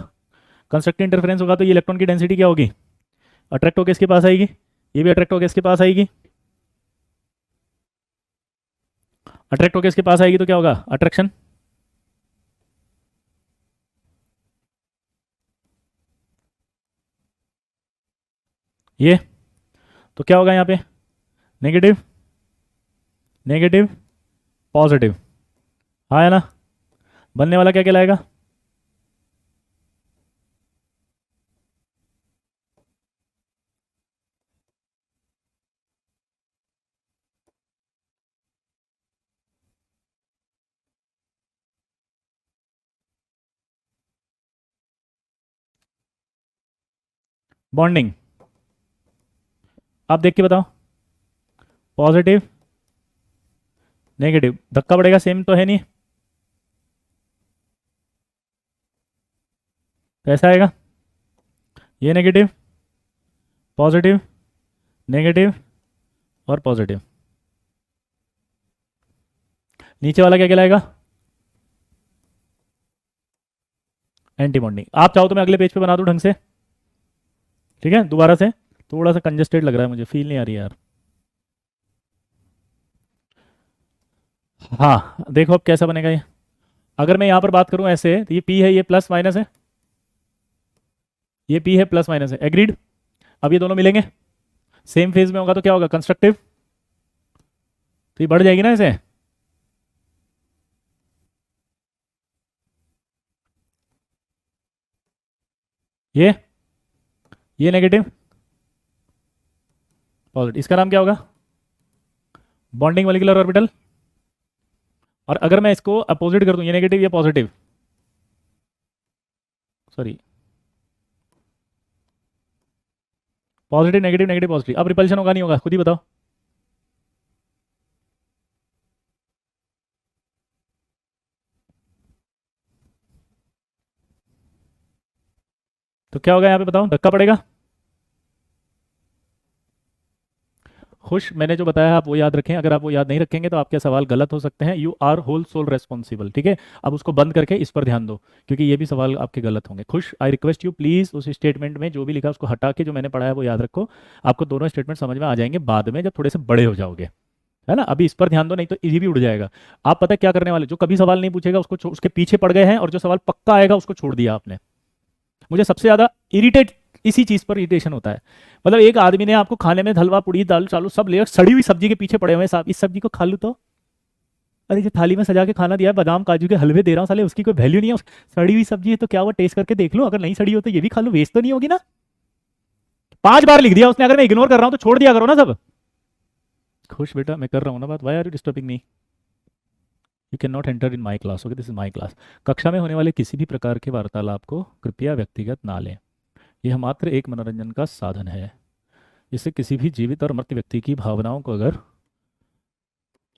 कंस्ट्रक्टिव इंटरफेरेंस होगा तो ये इलेक्ट्रॉन की डेंसिटी क्या होगी? अट्रैक्ट होकर इसके पास आएगी, ये भी अट्रैक्ट होकर इसके पास आएगी, अट्रैक्ट होकर इसके पास आएगी तो क्या होगा? अट्रैक्शन। ये तो क्या होगा यहाँ पे? Negative, negative, positive. हाँ है ना, बनने वाला क्या कहलाएगा? बॉन्डिंग। आप देख के बताओ, पॉजिटिव नेगेटिव, धक्का पड़ेगा, सेम तो है नहीं, कैसा आएगा? ये नेगेटिव, पॉजिटिव, नेगेटिव और पॉजिटिव। नीचे वाला क्या कहलाएगा? Anti bonding. आप चाहो तो मैं अगले पेज पे बना दूं ढंग से, ठीक है? दोबारा से, थोड़ा सा कंजेस्टेड लग रहा है मुझे, फील नहीं आ रही यार। हाँ देखो अब कैसा बनेगा ये। अगर मैं यहाँ पर बात करूँ ऐसे, तो ये पी है, ये प्लस माइनस है, ये पी है, प्लस माइनस है, एग्रीड। अब ये दोनों मिलेंगे, सेम फेज में होगा तो क्या होगा? कंस्ट्रक्टिव। तो ये बढ़ जाएगी ना ऐसे, ये नेगेटिव, पॉजिटिव। इसका नाम क्या होगा? Bonding molecular orbital. और अगर मैं इसको अपोजिट कर दूं, ये नेगेटिव, ये positive, sorry, positive negative negative positive, अब रिपल्शन होगा नहीं होगा? खुद ही बताओ। तो क्या होगा यहाँ पे बताओ? धक्का पड़ेगा। खुश, मैंने जो बताया आप वो याद रखें, अगर आप वो याद नहीं रखेंगे तो आपके सवाल गलत हो सकते हैं। You are whole sole responsible, ठीक है? अब उसको बंद करके इस पर ध्यान दो, क्योंकि ये भी सवाल आपके गलत होंगे। खुश, आई रिक्वेस्ट यू प्लीज़ उस स्टेटमेंट में जो भी लिखा उसको हटा के जो मैंने पढ़ाया वो याद रखो। आपको दोनों स्टेटमेंट समझ में आ जाएंगे बाद में, जब थोड़े से बड़े हो जाओगे, है ना? अभी इस पर ध्यान दो, नहीं तो ये भी उड़ जाएगा। आप पता है क्या करने वाले? जो कभी सवाल नहीं पूछेगा उसको उसके पीछे पड़ गए हैं, और जो सवाल पक्का आएगा उसको छोड़ दिया आपने। मुझे सबसे ज़्यादा इरिटेट इसी चीज़ पर इरिटेशन होता है। मतलब एक आदमी ने आपको खाने में हलवा पूड़ी दाल चालू सब ले, सड़ी हुई सब्जी के पीछे पड़े हुए हैं, साहब इस सब्जी को खा लूँ तो? अरे जो थाली में सजा के खाना दिया है, बादाम काजू के हलवे दे रहा हूँ, साले उसकी कोई वैल्यू नहीं है, सड़ी हुई सब्जी है तो क्या वो टेस्ट करके देख लूँ, अगर नहीं सड़ी हो तो ये भी खा लूँ, वेस्ट तो नहीं होगी ना? 5 बार लिख दिया उसने, अगर मैं इग्नोर कर रहा हूँ तो छोड़ दिया करो ना सब। खुश बेटा, मैं कर रहा हूँ ना बात, why are you disturbing me? You can not enter in my class, okay? This is my class. कक्षा में होने वाले किसी भी प्रकार के वार्तालाप को कृपया व्यक्तिगत ना लें, यह मात्र एक मनोरंजन का साधन है। इससे किसी भी जीवित और मृत व्यक्ति की भावनाओं को अगर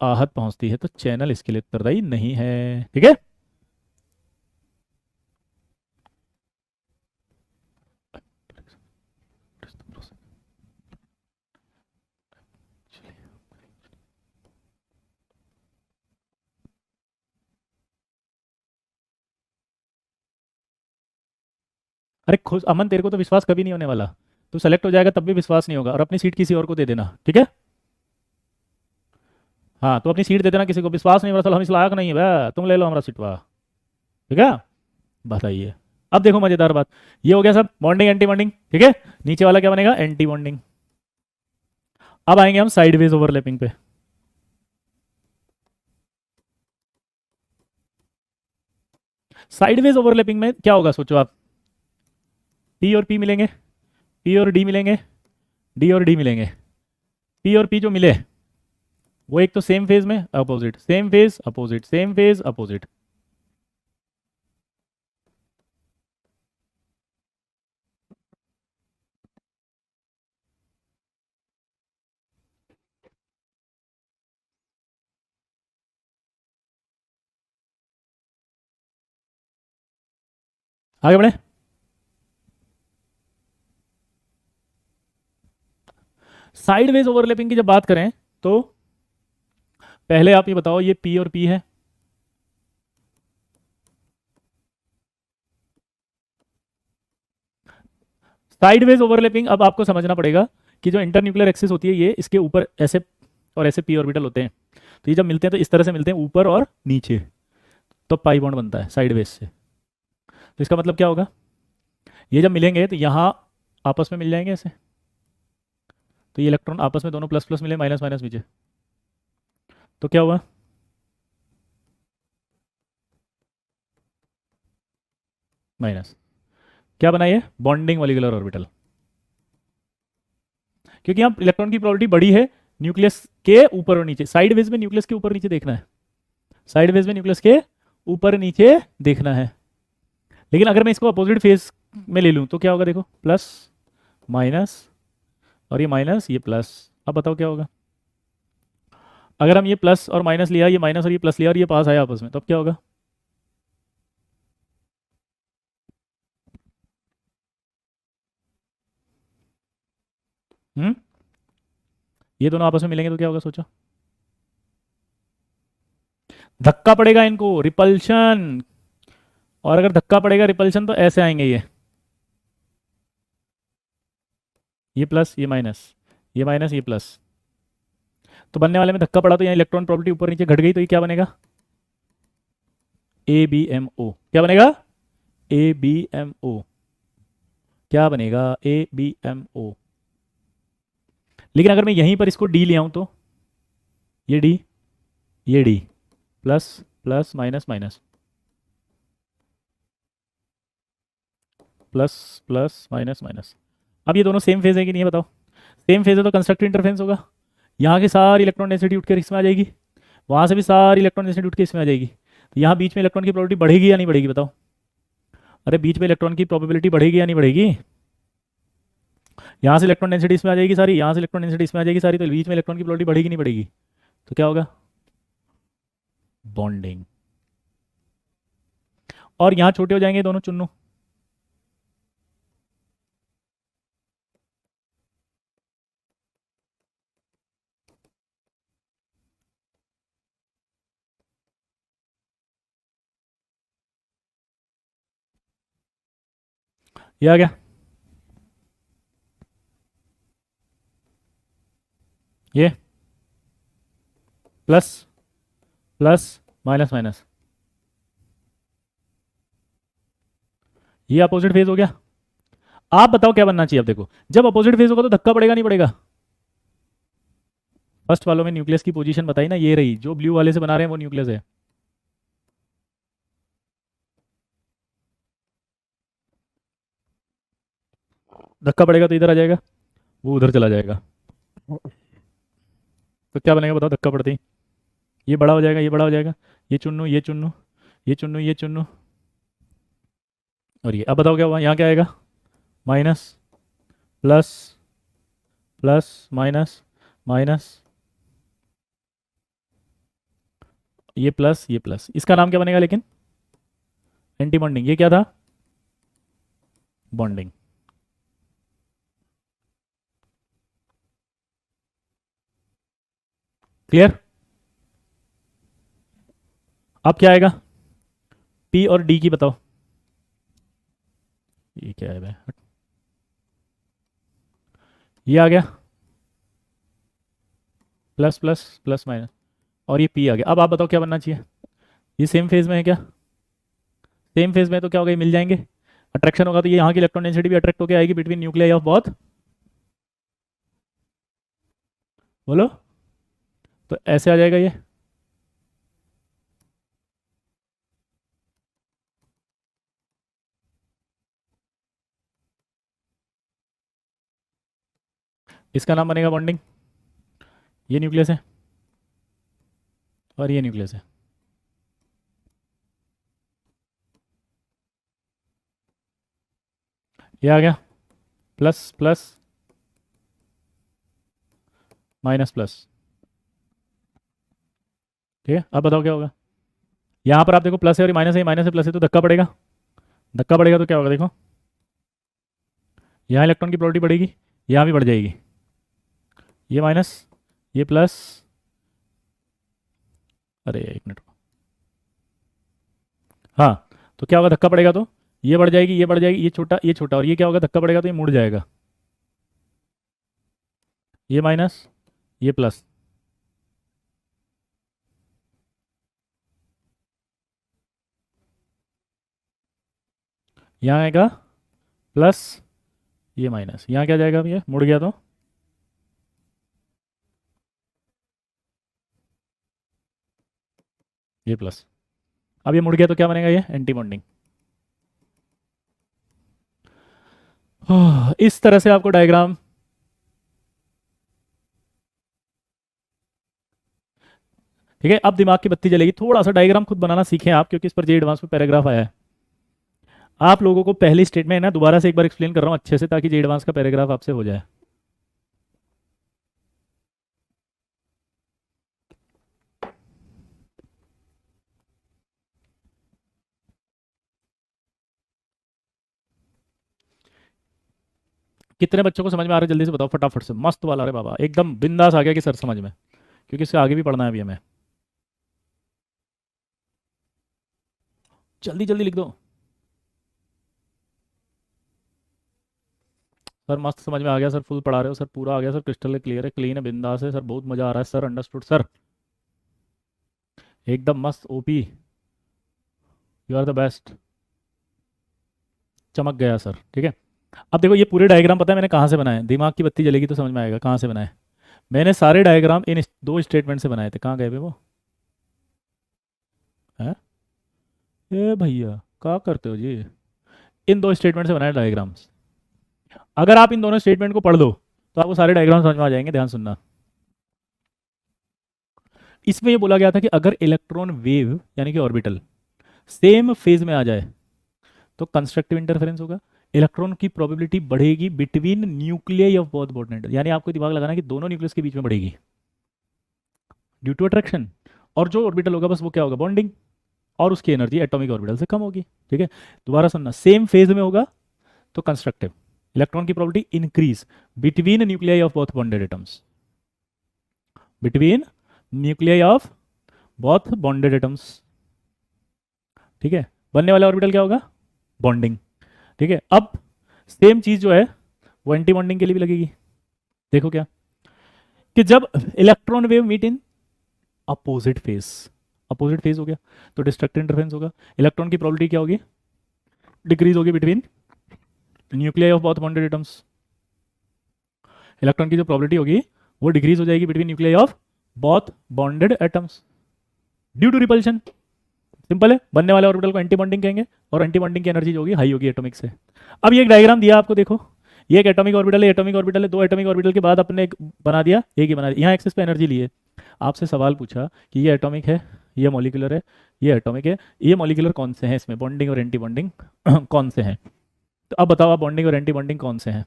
आहत पहुंचती है तो चैनल इसके लिए उत्तरदायी नहीं है, ठीक है? अरे खुश अमन, तेरे को तो विश्वास कभी नहीं होने वाला। तू सेलेक्ट हो जाएगा तब भी विश्वास नहीं होगा, और अपनी सीट किसी और को दे देना, ठीक है? हाँ, तो अपनी सीट दे देना किसी को, विश्वास नहीं हो रहा तो हम इस लायक नहीं है भैया, तुम ले लो हमारा सीटवा, ठीक है? बताइए। अब देखो मजेदार बात, ये हो गया सब बॉन्डिंग एंटी बॉन्डिंग, ठीक है? नीचे वाला क्या बनेगा? Anti bonding. अब आएंगे हम साइडवेज ओवरलैपिंग पे। साइडवेज ओवरलैपिंग में क्या होगा सोचो आप? पी और पी मिलेंगे, पी और डी मिलेंगे, डी और डी मिलेंगे। पी और पी जो मिले वो एक तो सेम फेज में opposite, same phase opposite, same phase opposite. आगे बढ़े। साइडवेज ओवरलैपिंग की जब बात करें तो पहले आप ये बताओ, ये पी और पी है, साइडवेज ओवरलैपिंग। अब आपको समझना पड़ेगा कि जो इंटरन्यूक्लियर एक्सिस होती है, ये इसके ऊपर ऐसे और ऐसे पी ऑर्बिटल होते हैं, तो ये जब मिलते हैं तो इस तरह से मिलते हैं, ऊपर और नीचे, तो पाई बॉन्ड बनता है साइडवेज से। तो इसका मतलब क्या होगा? ये जब मिलेंगे तो यहाँ आपस में मिल जाएंगे ऐसे, तो ये इलेक्ट्रॉन आपस में दोनों प्लस प्लस मिले, माइनस माइनस नीचे, तो क्या हुआ? माइनस। क्या बना ये? Bonding molecular orbital. क्योंकि यहाँ इलेक्ट्रॉन की प्रोबेबिलिटी बड़ी है न्यूक्लियस के ऊपर और नीचे, साइडवेज में न्यूक्लियस के ऊपर नीचे देखना है, साइडवेज में न्यूक्लियस के ऊपर नीचे देखना है। लेकिन अगर मैं इसको अपोजिट फेज में ले लूँ तो क्या होगा? देखो, प्लस माइनस, और ये माइनस ये प्लस। अब बताओ क्या होगा? अगर हम ये प्लस और माइनस लिया, ये माइनस और ये प्लस लिया, और ये पास आया आपस में, तब क्या होगा? हम्म, ये दोनों आपस में मिलेंगे तो क्या होगा? सोचो। धक्का पड़ेगा इनको, रिपल्शन। और अगर धक्का पड़ेगा रिपल्शन तो ऐसे आएंगे ये प्लस ये माइनस, ये माइनस ये प्लस। तो बनने वाले में धक्का पड़ा तो यहाँ इलेक्ट्रॉन प्रॉपर्टी ऊपर नीचे घट गई, तो ये क्या बनेगा? A B M O. क्या बनेगा? A B M O. क्या बनेगा? A B M O. लेकिन अगर मैं यहीं पर इसको डी ले आऊं तो ये डी, ये D, plus plus minus minus, plus plus minus minus. अब ये दोनों सेम फेज है कि नहीं है? बताओ। सेम फेज है तो कंस्ट्रक्टिव इंटरफेरेंस होगा। यहाँ की सारी इलेक्ट्रॉन डेंसिटी उठ कर इसमें आ जाएगी, वहाँ से भी सारी इलेक्ट्रॉन डेंसिटी उठ के इसमें आ जाएगी। तो यहाँ बीच में इलेक्ट्रॉन की प्रोबेबिलिटी बढ़ेगी या नहीं बढ़ेगी? बताओ। अरे बीच में इलेक्ट्रॉन की प्रोबेबिलिटी बढ़ेगी या नहीं बढ़ेगी? यहाँ से इलेक्ट्रॉन डेंसिटी इसमें आ जाएगी सारी, यहाँ से इलेक्ट्रॉन डेंसिटी इसमें आ जाएगी सारी, तो बीच में इलेक्ट्रॉन की प्रोबेबिलिटी बढ़ेगी नहीं बढ़ेगी? तो क्या होगा? बॉन्डिंग। और यहाँ छोटे हो जाएंगे दोनों चुन्नू। ये आ गया। ये प्लस प्लस माइनस माइनस, ये अपोजिट फेज हो गया। आप बताओ क्या बनना चाहिए? अब देखो, जब अपोजिट फेज होगा तो धक्का पड़ेगा नहीं पड़ेगा? फर्स्ट वालों में न्यूक्लियस की पोजीशन बताई ना, ये रही, जो ब्लू वाले से बना रहे हैं वो न्यूक्लियस है। धक्का पड़ेगा तो इधर आ जाएगा, वो उधर चला जाएगा। तो क्या बनेगा बताओ? धक्का पड़ते ही ये बड़ा हो जाएगा, ये बड़ा हो जाएगा, ये चुन्नू ये चुन्नू, ये चुन्नू ये चुन्नू, और ये। अब बताओ क्या हुआ? यहाँ क्या आएगा? Minus plus, plus minus minus, ये प्लस ये प्लस। इसका नाम क्या बनेगा लेकिन? Anti bonding. ये क्या था? बॉन्डिंग। क्लियर? अब क्या आएगा? पी और डी की बताओ। ये क्या है भाई? ये आ गया, प्लस प्लस प्लस माइनस, और ये पी आ गया। अब आप बताओ क्या बनना चाहिए? ये सेम फेज में है क्या? सेम फेज में है तो क्या होगा? ये मिल जाएंगे। अट्रैक्शन होगा तो ये यहाँ की इलेक्ट्रॉन डेंसिटी भी अट्रैक्ट होकर आएगी बिटवीन न्यूक्लियाई ऑफ बोथ। बोलो। तो ऐसे आ जाएगा ये। इसका नाम बनेगा बॉन्डिंग। ये न्यूक्लियस है और ये न्यूक्लियस है। ये आ गया, प्लस प्लस माइनस प्लस। ठीक है, अब बताओ क्या होगा? यहाँ पर आप देखो, प्लस है और माइनस है, माइनस है प्लस है, तो धक्का पड़ेगा। धक्का पड़ेगा तो क्या होगा? देखो, यहाँ इलेक्ट्रॉन की प्रोबेबिलिटी बढ़ेगी, यहाँ भी बढ़ जाएगी। ये माइनस, ये प्लस, अरे एक मिनट। हाँ, तो क्या होगा? धक्का पड़ेगा तो ये बढ़ जाएगी, ये बढ़ जाएगी, ये छोटा, और ये क्या होगा? धक्का पड़ेगा तो ये मुड़ जाएगा। ये माइनस, ये प्लस। यहाँ आएगा प्लस, ये माइनस, यहाँ क्या जाएगा? अब ये मुड़ गया तो ये प्लस। अब ये मुड़ गया तो क्या बनेगा? ये एंटी बॉन्डिंग। इस तरह से आपको डायग्राम, ठीक है। अब दिमाग की बत्ती जलेगी, थोड़ा सा डायग्राम खुद बनाना सीखें आप, क्योंकि इस पर जे एडवांस में पैराग्राफ आया है। आप लोगों को पहली स्टेटमेंट ना दोबारा से एक बार एक्सप्लेन कर रहा हूँ अच्छे से, ताकि जे एडवांस का पैराग्राफ आपसे हो जाए। कितने बच्चों को समझ में आ रहा है, जल्दी से बताओ फटाफट से, मस्त वाला। अरे बाबा एकदम बिंदास आ गया कि सर समझ में, क्योंकि इससे आगे भी पढ़ना है अभी हमें। जल्दी जल्दी लिख दो सर। मस्त समझ में आ गया सर, फुल पढ़ा रहे हो सर, पूरा आ गया सर, क्रिस्टल क्लियर है, क्लीन है, बिंदास है सर, बहुत मजा आ रहा है सर, अंडरस्टूड सर, एकदम मस्त OP, you are the best, चमक गया सर। ठीक है, अब देखो ये पूरे डायग्राम पता है मैंने कहाँ से बनाए, दिमाग की बत्ती जलेगी तो समझ में आएगा कहाँ से बनाए। मैंने सारे डायग्राम इन दो स्टेटमेंट से बनाए थे। कहाँ गए वे वो हैं? ए भैया क्या करते हो जी, इन दो स्टेटमेंट से बनाए डायग्राम्स। अगर आप इन दोनों स्टेटमेंट को पढ़ लो तो आपको सारे डायग्राम समझ में आ जाएंगे, ध्यान सुनना। इसमें ये बोला गया था कि अगर इलेक्ट्रॉन वेव यानी कि ऑर्बिटल सेम फेज में आ जाए तो कंस्ट्रक्टिव इंटरफेरेंस होगा, इलेक्ट्रॉन की प्रोबेबिलिटी बढ़ेगी between nuclei of both bonded, यानी आपको दिमाग लगाना कि दोनों न्यूक्लियस के बीच में बढ़ेगी ड्यू टू अट्रैक्शन। और जो ऑर्बिटल होगा बस वो क्या होगा, बॉन्डिंग, और उसकी एनर्जी एटॉमिक ऑर्बिटल से कम होगी। ठीक है, दोबारा सुनना, सेम फेज में होगा तो कंस्ट्रक्टिव, इलेक्ट्रॉन की probability increase between nuclei of both bonded atoms, between nuclei of both bonded atoms. ठीक है, बनने वाला ऑर्बिटल क्या होगा, बॉन्डिंग। ठीक है, अब सेम चीज जो है वो एंटी बॉन्डिंग के लिए भी लगेगी। देखो क्या, कि जब electron wave meet in opposite phase, opposite phase हो गया तो डिस्ट्रक्टिव इंटरफेरेंस होगा, इलेक्ट्रॉन की प्रोबेबिलिटी क्या होगी, डिक्रीज होगी between nuclei of both bonded atoms, electron की जो प्रोबेबिलिटी होगी वो डिक्रीज हो जाएगी between nuclei of both bonded atoms due to repulsion. Simple है, बनने वाले ऑर्बिटल को एंटी बॉन्डिंग कहेंगे, और एंटी बॉन्डिंग की एनर्जी जो होगी हाई होगी एटॉमिक से। अब ये एक डायग्राम दिया आपको, देखो ये एक एटॉमिक ऑर्बिटल है, एटॉमिक ऑर्बिटल है, दो एटॉमिक ऑर्बिटल के बाद अपने एक बना दिया, एक ही बना दिया, यहाँ एक्सेस पे एनर्जी ली है। आपसे सवाल पूछा कि ये एटॉमिक है, ये मॉलिक्यूलर है, ये एटॉमिक है, ये मॉलिक्यूलर कौन से हैं इसमें, बॉन्डिंग और एंटी बॉन्डिंग कौन से हैं, तो अब बताओ आप बॉन्डिंग और एंटी बॉन्डिंग कौन से हैं।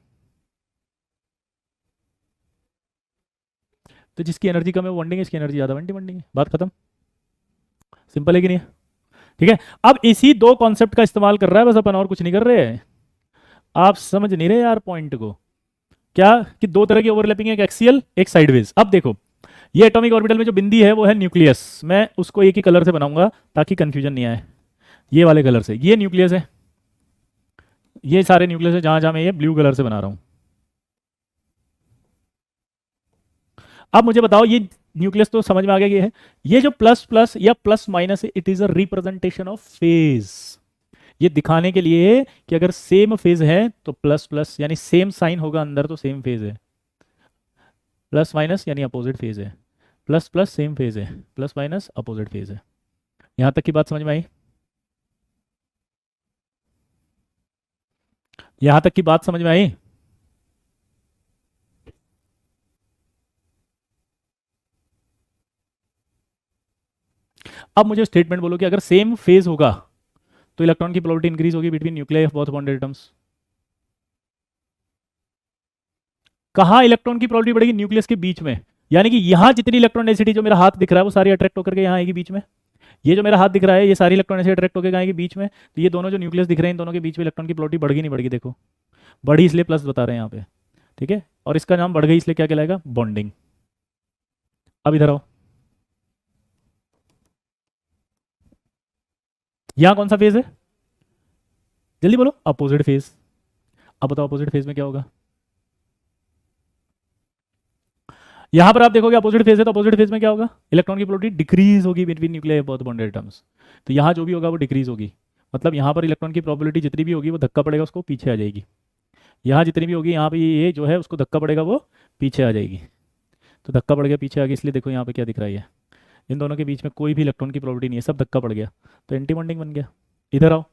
तो जिसकी एनर्जी कम है वो बॉन्डिंग है, इसकी एनर्जी ज़्यादा एंटी बॉन्डिंग है, बात खत्म। सिंपल है कि नहीं है? ठीक है, अब इसी दो कॉन्सेप्ट का इस्तेमाल कर रहा है बस अपन, और कुछ नहीं कर रहे हैं। आप समझ नहीं रहे यार पॉइंट को, क्या कि दो तरह की ओवरलैपिंग है, एक एक्सियल एक साइडवेज। अब देखो ये एटॉमिक ऑर्बिटल में जो बिंदी है वो है न्यूक्लियस, मैं उसको एक ही कलर से बनाऊंगा ताकि कंफ्यूजन नहीं आए, ये वाले कलर से, ये न्यूक्लियस है, ये सारे न्यूक्लियस है, जहां जहां मैं ये ब्लू कलर से बना रहा हूं। अब मुझे बताओ ये न्यूक्लियस तो समझ में आ गया ये है, ये जो प्लस प्लस या प्लस माइनस है, it is a representation of phase, ये दिखाने के लिए कि अगर सेम फेज है तो प्लस प्लस यानी सेम साइन होगा अंदर तो सेम फेज है, प्लस माइनस यानी अपोजिट फेज है, प्लस प्लस सेम फेज है, प्लस माइनस अपोजिट फेज है। यहां तक की बात समझ में आई? यहां तक की बात समझ में आई? अब मुझे स्टेटमेंट बोलो कि अगर सेम फेज होगा तो इलेक्ट्रॉन की प्रोबेबिलिटी इंक्रीज होगी between nucleus of both bonded atoms. कहाँ इलेक्ट्रॉन की प्रोबेबिलिटी बढ़ेगी, न्यूक्लियस के बीच में, यानी कि यहां जितनी इलेक्ट्रॉन डेंसिटी जो मेरा हाथ दिख रहा है वो सारी अट्रैक्ट होकर के यहाँ आएगी बीच में, ये जो मेरा हाथ दिख रहा है ये सारी इलेक्ट्रॉन ऐसे अट्रैक्ट होकर आएगी बीच में, तो ये दोनों जो न्यूक्लियस दिख रहे हैं इन दोनों के बीच में इलेक्ट्रॉन की प्रोबेबिलिटी बढ़गी नहीं बढ़गी, देखो बढ़ी इसलिए प्लस बता रहे हैं यहाँ पे। ठीक है, और इसका नाम बढ़ गई इसलिए क्या कहलाएगा, बॉन्डिंग। अब इधर आओ, यहाँ कौन सा फेज है, जल्दी बोलो, अपोजिट फेज। अब बताओ अपोजिट फेज में क्या होगा, यहां पर आप देखोगे अपोजिट फेज है तो अपोजिट फेज में क्या होगा, इलेक्ट्रॉन की प्रोबेबिलिटी डिक्रीज होगी between nuclear both bonded atoms, तो यहाँ जो भी होगा वो डिक्रीज होगी, मतलब यहाँ पर इलेक्ट्रॉन की प्रोबेबिलिटी जितनी भी होगी वो धक्का पड़ेगा उसको पीछे आ जाएगी, यहाँ जितनी भी होगी यहाँ पे ये जो है उसको धक्का पड़ेगा वो पीछे आ जाएगी, तो धक्का पड़ गया पीछे आ गया, इसलिए देखो यहाँ पे क्या दिख रहा है, इन दोनों के बीच में कोई भी इलेक्ट्रॉन की प्रोबेबिलिटी नहीं है, सब धक्का पड़ गया तो एंटी बॉन्डिंग बन गया। इधर आओ,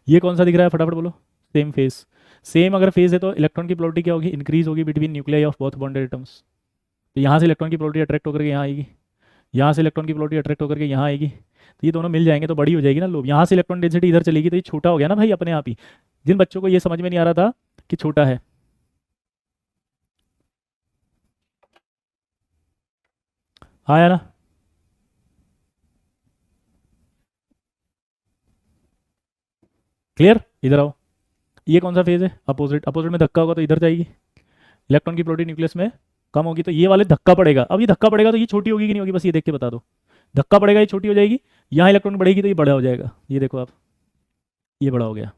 ये कौन सा दिख रहा है फटाफट बोलो, सेम फेज। सेम अगर फेज है तो इलेक्ट्रॉन की प्रोबेबिलिटी क्या होगी, इंक्रीज होगी between nuclei of both bonded atoms. तो यहाँ से इलेक्ट्रॉन की प्रोबेबिलिटी अट्रैक्ट होकर के यहाँ आएगी, यहाँ से इलेक्ट्रॉन की प्रोबेबिलिटी अट्रैक्ट होकर के यहाँ आएगी, तो ये दोनों मिल जाएंगे तो बड़ी हो जाएगी ना लोब। यहाँ से इलेक्ट्रॉन डेंसिटी इधर चलेगी तो ये छोटा हो गया ना भाई अपने आप ही। जिन बच्चों को ये समझ में नहीं आ रहा था कि छोटा है, आया ना। क्लियर, इधर आओ। ये कौन सा फेज है, अपोजिट। अपोजिट में धक्का होगा तो इधर जाएगी, इलेक्ट्रॉन की प्रोबेबिलिटी न्यूक्लियस में कम होगी तो ये वाले धक्का पड़ेगा। अब ये धक्का पड़ेगा तो ये छोटी होगी कि नहीं होगी, बस ये देख के बता दो। धक्का पड़ेगा ये छोटी हो जाएगी, यहाँ इलेक्ट्रॉन बढ़ेगी तो ये बड़ा हो जाएगा। ये देखो आप, ये बड़ा हो गया,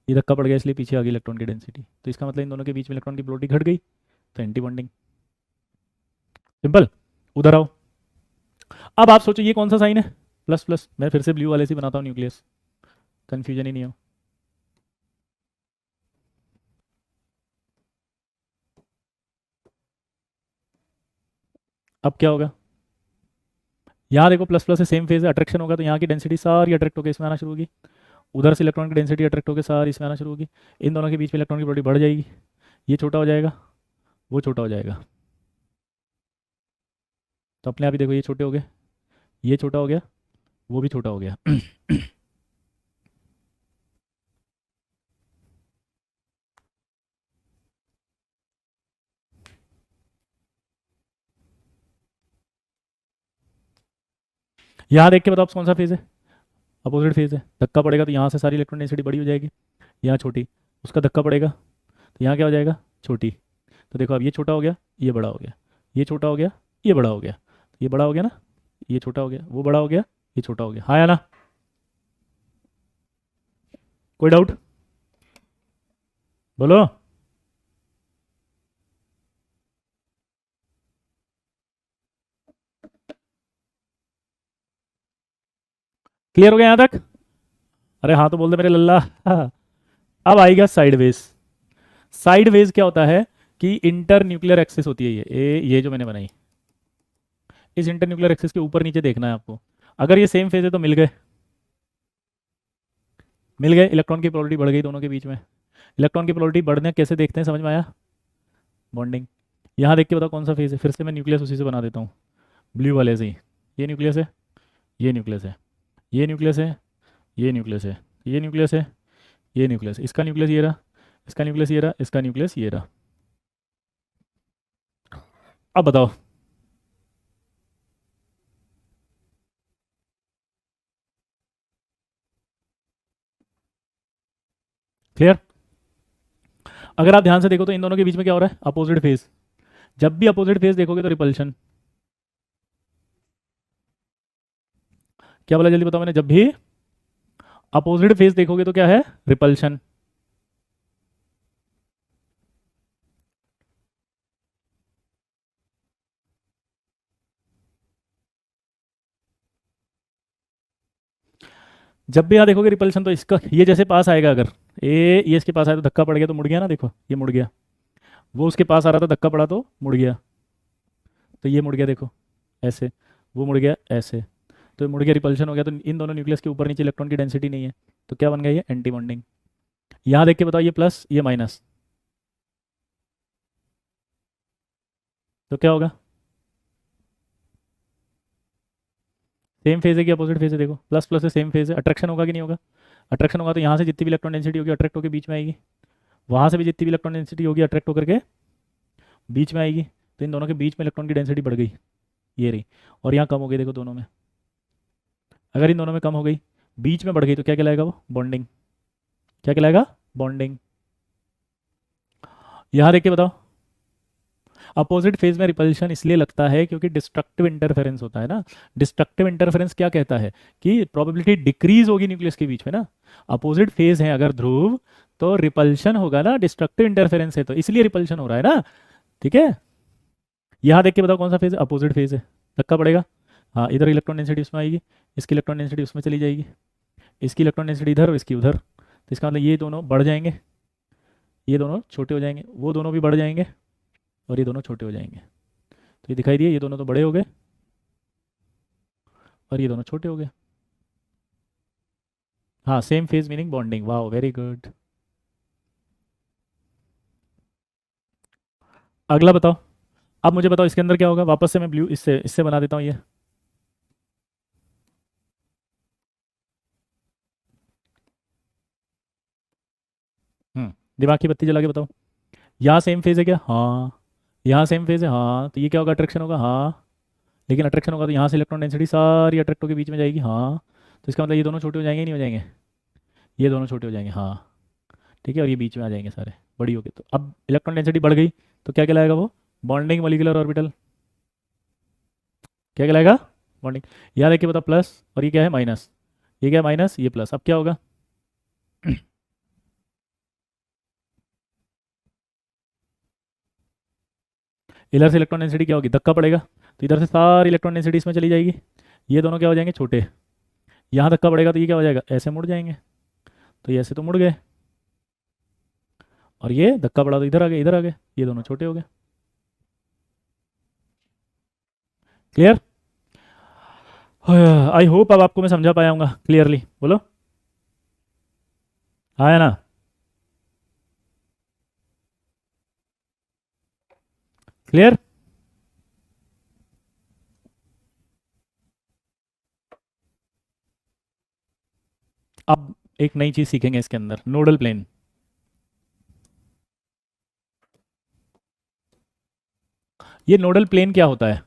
ये धक्का पड़ गया इसलिए पीछे आ गई इलेक्ट्रॉन की डेंसिटी। तो इसका मतलब इन दोनों के बीच में इलेक्ट्रॉन की प्रोबेबिलिटी घट गई, तो एंटी बॉन्डिंग। सिंपल। उधर आओ। अब आप सोचो ये कौन सा साइन है, प्लस प्लस। मैं फिर से ब्लू वाले से बनाता हूँ न्यूक्लियस, कंफ्यूजन ही नहीं हो। अब क्या होगा, यहाँ देखो प्लस प्लस से सेम फेज है, अट्रैक्शन होगा तो यहाँ की डेंसिटी सारी अट्रैक्ट होकर इसमें आना शुरू होगी, उधर से इलेक्ट्रॉन की डेंसिटी अट्रैक्ट होकर सारी इसमें आना शुरू होगी। इन दोनों के बीच में इलेक्ट्रॉन की प्रोबेबिलिटी बढ़ जाएगी, ये छोटा हो जाएगा, वो छोटा हो जाएगा। तो अपने आप ही देखो ये छोटे हो गए, ये छोटा हो गया, वो भी छोटा हो गया। यहाँ देख के बताओ कौन सा फेज है, अपोजिट फेज है। धक्का पड़ेगा तो यहाँ से सारी इलेक्ट्रॉन डेंसिटी बड़ी हो जाएगी, यहाँ छोटी। उसका धक्का पड़ेगा तो यहाँ क्या हो जाएगा, छोटी। तो देखो अब ये छोटा हो गया, ये बड़ा हो गया, ये छोटा हो गया, ये बड़ा हो गया, ये बड़ा हो गया ना, ये छोटा हो गया, वो बड़ा हो गया, ये छोटा हो गया। हाँ या ना, कोई डाउट बोलो। क्लियर हो गया यहाँ तक, अरे हाँ तो बोल दे मेरे लल्ला। अब आएगा साइडवेज। साइडवेज क्या होता है कि इंटर न्यूक्लियर एक्सिस होती है ये जो मैंने बनाई, इस इंटर न्यूक्लियर एक्सिस के ऊपर नीचे देखना है आपको। अगर ये सेम फेज है तो मिल गए, मिल गए, इलेक्ट्रॉन की प्रोबेबिलिटी बढ़ गई दोनों के बीच में। इलेक्ट्रॉन की प्रोबेबिलिटी बढ़ने कैसे देखते हैं, समझ में आया, बॉन्डिंग। यहाँ देख के बताओ कौन सा फेज है, फिर से मैं न्यूक्लियस उसी से बना देता हूँ, ब्लू वाले से ही। ये न्यूक्लियस है, ये न्यूक्लियस है, ये न्यूक्लियस है, ये न्यूक्लियस है, ये न्यूक्लियस है, ये न्यूक्लियस, इसका न्यूक्लियस ये रहा, इसका न्यूक्लियस ये रहा, इसका न्यूक्लियस ये रहा। अब बताओ, क्लियर। अगर आप ध्यान से देखो तो इन दोनों के बीच में क्या हो रहा है, अपोजिट फेज। जब भी अपोजिट फेज देखोगे तो रिपल्शन। क्या बोला जल्दी बताओ मैंने, जब भी अपोजिट फेज देखोगे तो क्या है, रिपल्शन। जब भी यहाँ देखोगे रिपल्शन तो इसका ये जैसे पास आएगा, अगर ये इसके पास आया तो धक्का पड़ गया तो मुड़ गया ना, देखो ये मुड़ गया। वो उसके पास आ रहा था, धक्का पड़ा तो मुड़ गया, तो ये मुड़ गया देखो ऐसे, वो मुड़ गया ऐसे, तो ये मुड़ गया, रिपल्शन हो गया। तो इन दोनों न्यूक्लियस के ऊपर नीचे इलेक्ट्रॉन की डेंसिटी नहीं है, तो क्या बन गया, ये एंटी बॉन्डिंग। यहाँ देख के बताओ, ये प्लस ये माइनस, तो क्या होगा, सेम फेज है कि अपोजिट फेज है, देखो प्लस प्लस से सेम फेज है, अट्रैक्शन होगा कि नहीं होगा। अट्रैक्शन होगा तो यहाँ से जितनी भी इलेक्ट्रॉन डेंसिटी होगी अट्रैक्ट होकर बीच में आएगी, वहाँ से भी जितनी भी इलेक्ट्रॉन डेंसिटी होगी अट्रैक्ट होकर के बीच में आएगी। तो इन दोनों के बीच में इलेक्ट्रॉन की डेंसिटी बढ़ गई, ये रही, और यहाँ कम हो गई देखो दोनों में। अगर इन दोनों में कम हो गई, बीच में बढ़ गई, तो क्या कहलाएगा वो, बॉन्डिंग। क्या कहलाएगा, बॉन्डिंग। यहाँ देख के बताओ, अपोजिट फेज में रिपल्शन इसलिए लगता है क्योंकि डिस्ट्रक्टिव इंटरफेरेंस होता है ना। डिस्ट्रक्टिव इंटरफेरेंस क्या कहता है कि प्रोबेबिलिटी डिक्रीज होगी न्यूक्लियस के बीच में ना। अपोजिट फेज है अगर ध्रुव तो रिपल्शन होगा ना, डिस्ट्रक्टिव इंटरफेरेंस है तो इसलिए रिपल्शन हो रहा है ना, ठीक है। यहाँ देख के बताओ कौन सा फेज है, अपोजिट फेज है, धक्का पड़ेगा, हाँ इधर इलेक्ट्रॉन डेंसिटी उसमें आएगी, इसकी इलेक्ट्रॉन डेंसिटी उसमें चली जाएगी, इसकी इलेक्ट्रॉन डेंसिटी इधर और इसकी उधर, तो इसका मतलब ये दोनों बढ़ जाएंगे, ये दोनों छोटे हो जाएंगे, वो दोनों भी बढ़ जाएंगे, और ये दोनों छोटे हो जाएंगे। तो ये दिखाई दिए, ये दोनों तो बड़े हो गए और ये दोनों छोटे हो गए। हाँ सेम फेज मीनिंग बॉन्डिंग, वाह वेरी गुड। अगला बताओ। अब मुझे बताओ इसके अंदर क्या होगा, वापस से मैं ब्लू इससे इससे बना देता हूँ ये। दिमाग की बत्ती जला के बताओ। यहाँ सेम फेज है क्या? हाँ। यहाँ सेम फेज है, हाँ, तो ये क्या होगा, अट्रैक्शन होगा, हाँ। लेकिन अट्रैक्शन होगा तो यहाँ से इलेक्ट्रॉन डेंसिटी सारी अट्रैक्टो के बीच में जाएगी, हाँ। तो इसका मतलब ये दोनों छोटे हो जाएंगे, नहीं हो जाएंगे? ये दोनों छोटे हो जाएंगे, हाँ। ठीक है, और ये बीच में आ जाएंगे सारे, बड़ी हो गई। तो अब इलेक्ट्रॉन डेंसिटी बढ़ गई, तो क्या कहलाएगा वो? Bonding molecular orbital. क्या कहलाएगा? बॉन्डिंग। यहाँ देखिए बता, प्लस, और ये क्या है, माइनस। ये क्या है, माइनस, ये प्लस। अब क्या होगा? इधर से इलेक्ट्रॉन डेंसिटी क्या होगी, धक्का पड़ेगा, तो इधर से सारी इलेक्ट्रॉन डेंसिटी इसमें चली जाएगी। ये दोनों क्या हो जाएंगे, छोटे। यहाँ धक्का पड़ेगा तो ये क्या हो जाएगा, ऐसे मुड़ जाएंगे। तो ये ऐसे तो मुड़ गए, और ये धक्का पड़ा तो इधर आ गए, इधर आ गए, ये दोनों छोटे हो गए। क्लियर? आई होप अब आपको मैं समझा पाया हूँ क्लियरली, बोलो। हाँ है ना? क्लियर? अब एक नई चीज सीखेंगे इसके अंदर, नोडल प्लेन। ये नोडल प्लेन क्या होता है?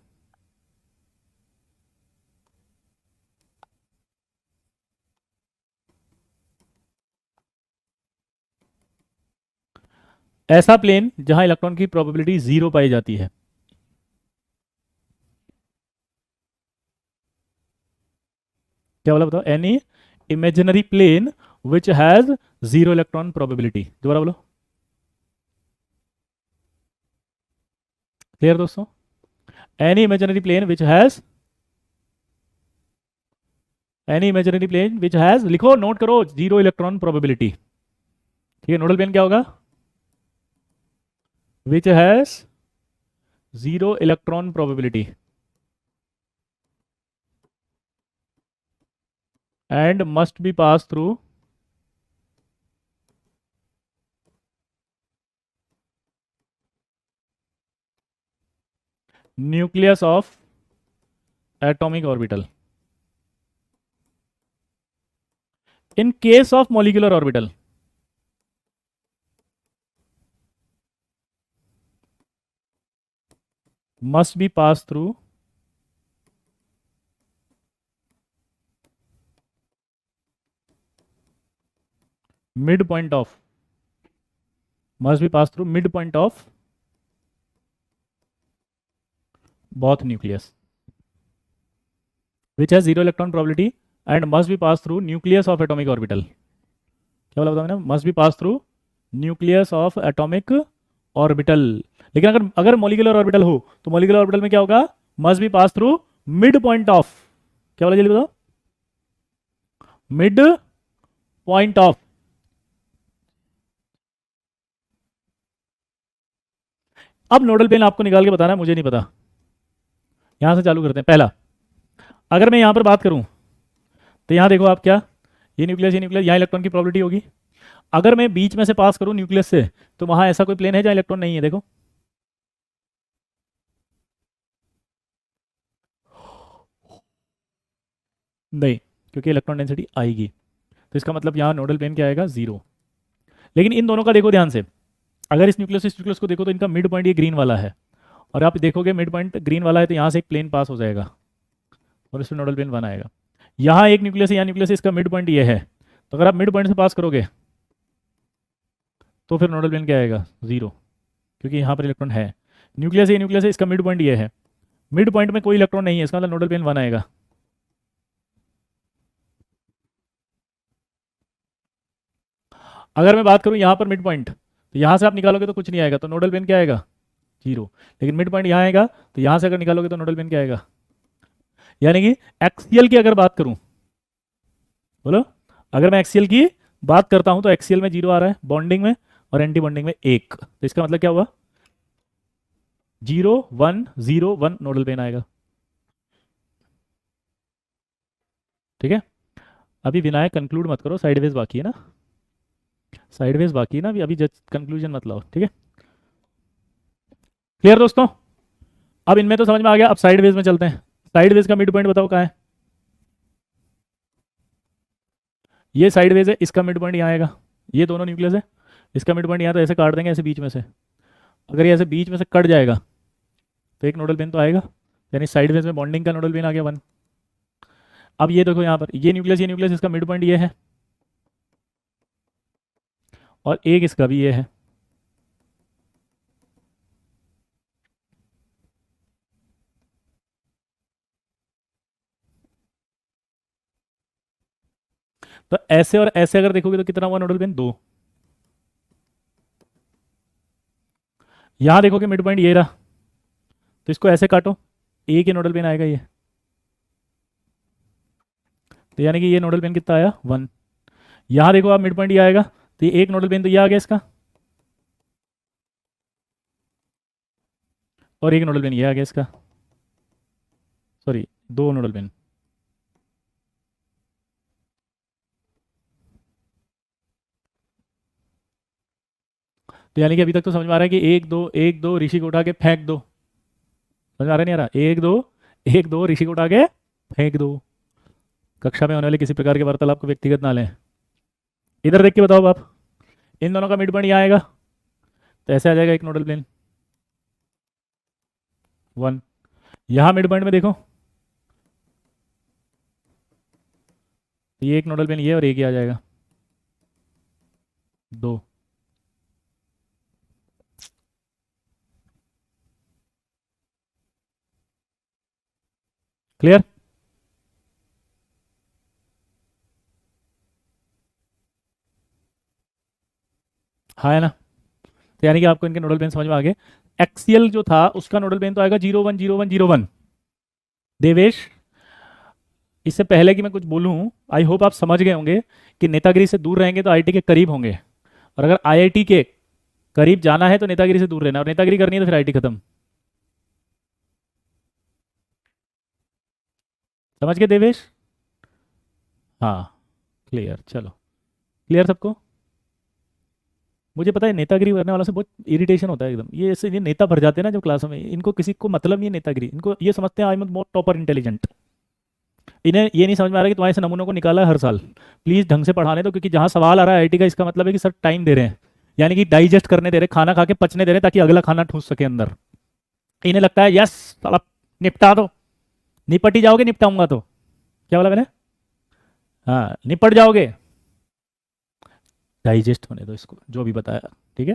ऐसा प्लेन जहां इलेक्ट्रॉन की प्रोबेबिलिटी जीरो पाई जाती है। क्या बोला बताओ? Any imaginary plane which has zero electron probability. दोबारा बोलो। क्लियर दोस्तों? Any imaginary plane which has, any imaginary plane which has, लिखो, नोट करो, जीरो इलेक्ट्रॉन प्रोबेबिलिटी। ठीक है, नोडल प्लेन क्या होगा? Which has zero electron probability and must be passed through nucleus of atomic orbital. In case of molecular orbital, must be passed through midpoint of, must be passed through midpoint of both nucleus, which has zero electron probability and must be passed through nucleus of atomic orbital. क्या बोला बताओ मैंने? must be passed through nucleus of atomic orbital. लेकिन अगर अगर molecular orbital हो तो molecular orbital में क्या होगा? must be passed through mid point of, क्या बोला जल्दी बताओ? Mid point of. अब नोडल प्लेन आपको निकाल के बताना है, मुझे नहीं पता। यहां से चालू करते हैं। पहला, अगर मैं यहां पर बात करूं तो यहां देखो आप, क्या ये न्यूक्लियस, ये न्यूक्लियस, यहां इलेक्ट्रॉन की प्रोबेबिलिटी होगी। अगर मैं बीच में से पास करूं न्यूक्लियस से, तो वहां ऐसा कोई प्लेन है जहां इलेक्ट्रॉन नहीं है? देखो, नहीं, क्योंकि इलेक्ट्रॉन डेंसिटी आएगी। तो इसका मतलब यहाँ नोडल प्लेन क्या आएगा? जीरो। लेकिन इन दोनों का देखो ध्यान से, अगर इस न्यूक्लियस, इस न्यूक्लियस को देखो तो इनका मिड पॉइंट ये ग्रीन वाला है, और आप देखोगे मिड पॉइंट ग्रीन वाला है, तो यहाँ से एक प्लेन पास हो जाएगा और इसमें नोडल प्लेन 1 आएगा। यहाँ एक न्यूक्लियस है, यहाँ न्यूक्लियस है, इसका मिड पॉइंट ये है, तो अगर आप मिड पॉइंट से पास करोगे तो फिर नोडल प्लेन क्या आएगा? जीरो, क्योंकि यहाँ पर इलेक्ट्रॉन है। न्यूक्लियस है, ये न्यूक्लियस है, इसका मिड पॉइंट ये है, मिड पॉइंट में कोई इलेक्ट्रॉन नहीं है, इसका मतलब नोडल प्लेन 1 आएगा। अगर मैं बात करूँ यहाँ पर मिड पॉइंट, तो यहाँ से आप निकालोगे तो कुछ नहीं आएगा, तो नोडल प्लेन क्या आएगा? जीरो। लेकिन मिड पॉइंट यहाँ आएगा, तो यहाँ से अगर निकालोगे तो नोडल प्लेन क्या आएगा? यानी कि एक्सियल की अगर बात करूँ, बोलो, अगर मैं एक्सियल की बात करता हूँ तो एक्सियल में जीरो आ रहा है, बॉन्डिंग में और एंटी बॉन्डिंग में एक, तो इसका मतलब क्या हुआ? 0 1 0 1 नोडल प्लेन आएगा। ठीक है, अभी विनायक कंक्लूड मत करो, साइडवेज बाकी है ना, साइडवेज बाकी है ना, अभी अभी जस्ट कंक्लूजन मत लाओ, ठीक है। क्लियर दोस्तों? अब इनमें तो समझ में आ गया, अब साइडवेज में चलते हैं। साइडवेज का मिड पॉइंट बताओ कहाँ है? ये साइडवेज है, इसका मिड पॉइंट यहाँ आएगा। ये दोनों न्यूक्लियस है, इसका मिड पॉइंट यहाँ, तो ऐसे काट देंगे ऐसे बीच में से। अगर ये ऐसे बीच में से कट जाएगा तो एक नोडल पेन तो आएगा, यानी साइडवेज में बॉन्डिंग का नोडल पेन आ गया 1। अब ये देखो यहाँ पर ये न्यूक्लियस इसका मिड पॉइंट ये है, और एक इसका भी ये है। तो ऐसे और ऐसे अगर देखोगे तो कितना हुआ नोडल पेन? 2। यहां देखोगे मिड पॉइंट ये रहा, तो इसको ऐसे काटो, एक ही नोडल पेन आएगा ये। तो यानी कि ये नोडल पेन कितना आया? 1। यहां देखो आप मिड पॉइंट ये आएगा, तो ये एक नोडल पेन तो ये आ गया इसका, और एक नोडल पेन ये आ गया इसका, सॉरी 2 नोडल पेन। तो यानी कि अभी तक तो समझ में आ रहा है कि एक दो ऋषि को उठा के फेंक दो। समझ में आ रहा नहीं आ रहा? एक दो ऋषि को उठा के फेंक दो। कक्षा में होने वाले किसी प्रकार के वार्तालाप को व्यक्तिगत ना लें। इधर देख के बताओ आप, इन दोनों का मिड पॉइंट यहाँ आएगा, तो ऐसे आ जाएगा एक नोडल प्लेन 1। यहाँ मिड पॉइंट में देखो, तो ये एक नोडल प्लेन ये, और एक ही आ जाएगा 2। क्लियर? हाँ है ना? तो यानी कि आपको इनके नोडल प्लेन समझ में आ गए। एक्सियल जो था उसका नोडल प्लेन तो आएगा 0 1 0 1 0 1। देवेश, इससे पहले कि मैं कुछ बोलूं, आई होप आप समझ गए होंगे कि नेतागिरी से दूर रहेंगे तो आईआईटी के करीब होंगे, और अगर आईआईटी के करीब जाना है तो नेतागिरी से दूर रहना, और नेतागिरी करनी है तो फिर आईआईटी खत्म। समझ गए देवेश? हाँ क्लियर, चलो क्लियर सबको? मुझे पता है नेतागिरी करने वालों से बहुत इरिटेशन होता है एकदम, ये ऐसे ये नेता भर जाते हैं ना जो क्लास में, इनको किसी को मतलब नहीं है नेतागिरी, इनको ये समझते हैं I am more topper intelligent. इन्हें ये नहीं समझ में आ रहा कि तुम्हारे से नमूनों को निकाला है हर साल, प्लीज़ ढंग से पढ़ाने दो, क्योंकि जहाँ सवाल आ रहा है आईआईटी का इसका मतलब है कि सर टाइम दे रहे हैं, यानी कि डाइजेस्ट करने दे रहे, खाना खा के पचने दे रहे ताकि अगला खाना ठूस सके अंदर। इन्हें लगता है यस साला निपटा दो, निपट ही जाओगे, निपटाऊंगा तो क्या बोला मैंने? हाँ निपट जाओगे, डाइजेस्ट होने दो इसको जो भी बताया, ठीक है?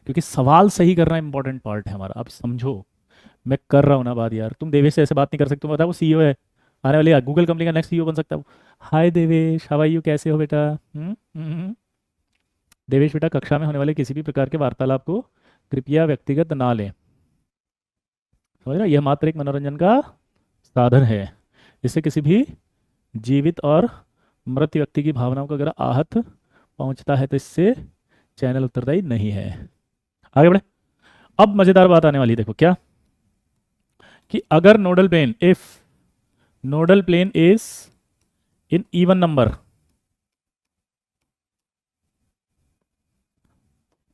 क्योंकि सवाल सही करना इंपॉर्टेंट पार्ट है हमारा, आप समझो। मैं कर रहा हूँ ना बात यार, तुम देवेश से ऐसे बात नहीं कर सकते, बताओ वो सीईओ है, आने वाली गूगल कंपनी का नेक्स्ट सीईओ बन सकता है वो। हाय देवेश, हाउ आर यू, कैसे हो बेटा? देवेश बेटा, कक्षा में होने वाले किसी भी प्रकार के वार्तालाप को कृपया व्यक्तिगत ना लें, समझ रहे हो? यह मात्र एक मनोरंजन का साधन है, इससे किसी भी जीवित और मृत व्यक्ति की भावनाओं को अगर आहत पहुंचता है तो इससे चैनल उत्तरदायी नहीं है। आगे बढ़े। अब मजेदार बात आने वाली है, देखो क्या, कि अगर nodal plane, if nodal plane is in even number,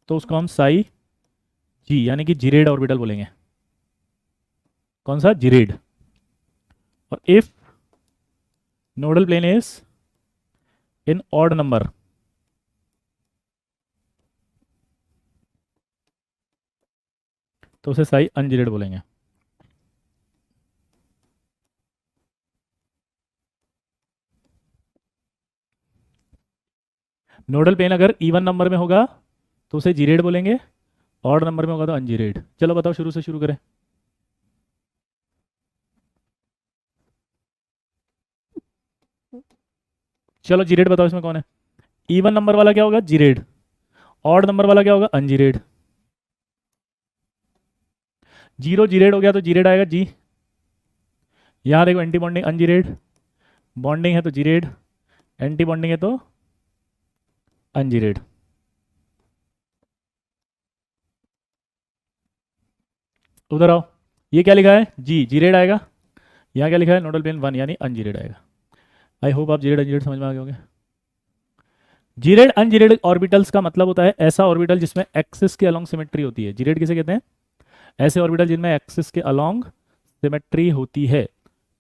तो उसको हम साई जी यानी कि जीरेड ऑर्बिटल बोलेंगे। कौन सा? जीरेड। और if nodal plane is in odd number, तो उसे साई अनजीरेड बोलेंगे। नोडल प्लेन अगर इवन नंबर में होगा तो उसे जीरेड बोलेंगे, ऑड नंबर में होगा तो अनजीरेड। चलो बताओ, शुरू से शुरू करें। चलो जीरेड बताओ, इसमें कौन है? इवन नंबर वाला क्या होगा? जीरेड। ऑड नंबर वाला क्या होगा? अनजीरेड। जीरो जीरेड हो गया तो जीरेड आएगा जी। यहाँ देखो एंटी बॉन्डिंग अनजीरेड, बॉन्डिंग है तो जीरेड, एंटी बॉन्डिंग है तो अनजीरेड। उधर आओ, ये क्या लिखा है? जी जीरेड आएगा। यहाँ क्या लिखा है? नोडल प्लेन 1 यानी अनजीरेड आएगा। आई होप आप जीरेड अनजीरेड समझ में आ गए होंगे। जीरेड अनजीरेड ऑर्बिटल्स का मतलब होता है ऐसा ऑर्बिटल जिसमें एक्सिस के अलोंग सिमेट्री होती है। जीरेड किसे कहते हैं? ऐसे ऑर्बिटल जिनमें एक्सिस के अलोंग सिमेट्री होती है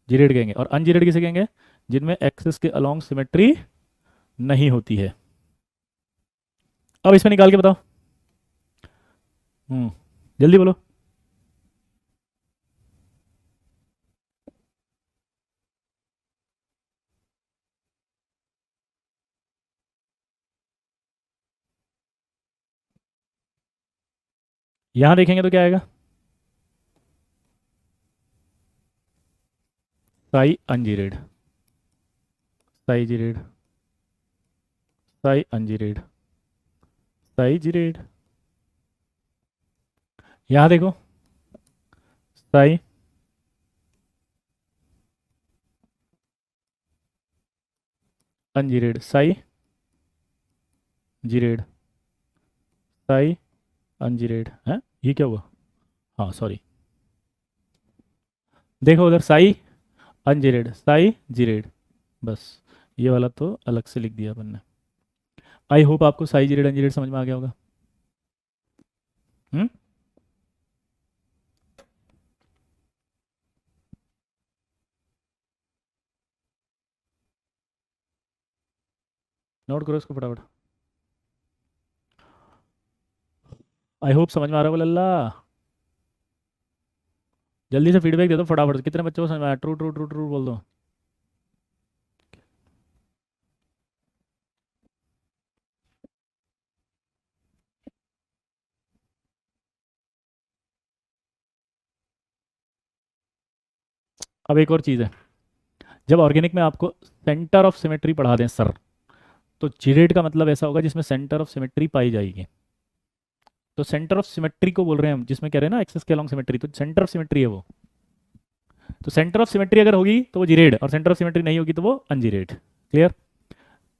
जीरेड कहेंगे, और अनजीरेड किसे कहेंगे? जिनमें एक्सिस के अलोंग सिमेट्री नहीं होती है। अब इसमें निकाल के बताओ। जल्दी बोलो। यहां देखेंगे तो क्या आएगा? Sai ungeared, Sai geared, Sai ungeared, Sai geared. यहां देखो, Sai ungeared, Sai geared, Sai ungeared है। ये क्या हुआ? हाँ सॉरी, देखो उधर साई अनजीरेड, साई जीरेड, बस ये वाला तो अलग से लिख दिया अपन ने। आई होप आपको साई जीरेड अनजीरेड समझ में आ गया होगा। हम्म, नोट करो इसको फटाफट। आई होप समझ में आ रहा होगा लल्ला। जल्दी से फीडबैक दे दो फटाफट से, कितने बच्चों को समझ में आया? ट्रू ट्रू ट्रू ट्रू बोल दो। अब एक और चीज़ है, जब ऑर्गेनिक में आपको सेंटर ऑफ सिमेट्री पढ़ा दें सर, तो जीरेड का मतलब ऐसा होगा जिसमें सेंटर ऑफ सिमेट्री पाई जाएगी। तो सेंटर ऑफ सिमेट्री को बोल रहे हैं हम, जिसमें कह रहे हैं ना एक्सिस के अलोंग सिमेट्री, तो सेंटर ऑफ सिमेट्री है वो। तो सेंटर ऑफ सिमेट्री अगर होगी तो वो जीरेड, और सेंटर ऑफ सिमेट्री नहीं होगी तो वो अनजीरेड। क्लियर?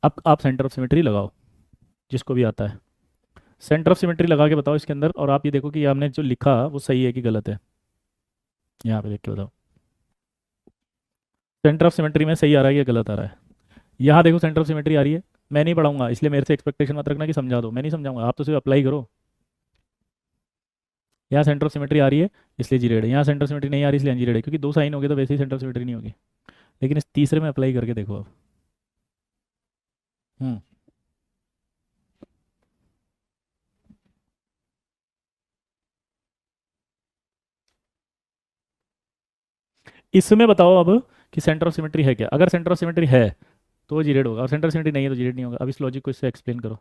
अब आप सेंटर ऑफ सिमेट्री लगाओ, जिसको भी आता है सेंटर ऑफ सिमेट्री लगा के बताओ इसके अंदर, और आप ये देखो कि हमने जो लिखा वो सही है कि गलत है। यहाँ पे देख के बताओ सेंटर ऑफ सिमेट्री में सही आ रहा है या गलत आ रहा है। यहाँ देखो सेंटर ऑफ सिमेट्री आ रही है। मैं नहीं पढ़ाऊंगा, इसलिए मेरे से एक्सपेक्टेशन मत रखना कि समझा दो, मैं नहीं समझाऊंगा, आप तो सिर्फ अप्लाई करो। यहाँ सेंटर ऑफ सिमेट्री आ रही है इसलिए जीरेड है, यहाँ सेंटर ऑफ सिमेट्री नहीं आ रही इसलिए अनजीरेड है, क्योंकि दो साइन हो गए तो वैसे ही सेंटर ऑफ सिमेट्री नहीं होगी। लेकिन इस तीसरे में अप्लाई करके देखो अब। हम्म, इसमें बताओ अब कि सेंटर ऑफ सिमेट्री है क्या। अगर सेंटर ऑफ सिमेट्री है तो वो जीरेड होगा, और सेंटर ऑफ सिमेट्री नहीं है तो जीरेड नहीं होगा। अब इस लॉजिक को इससे एक्सप्लेन करो।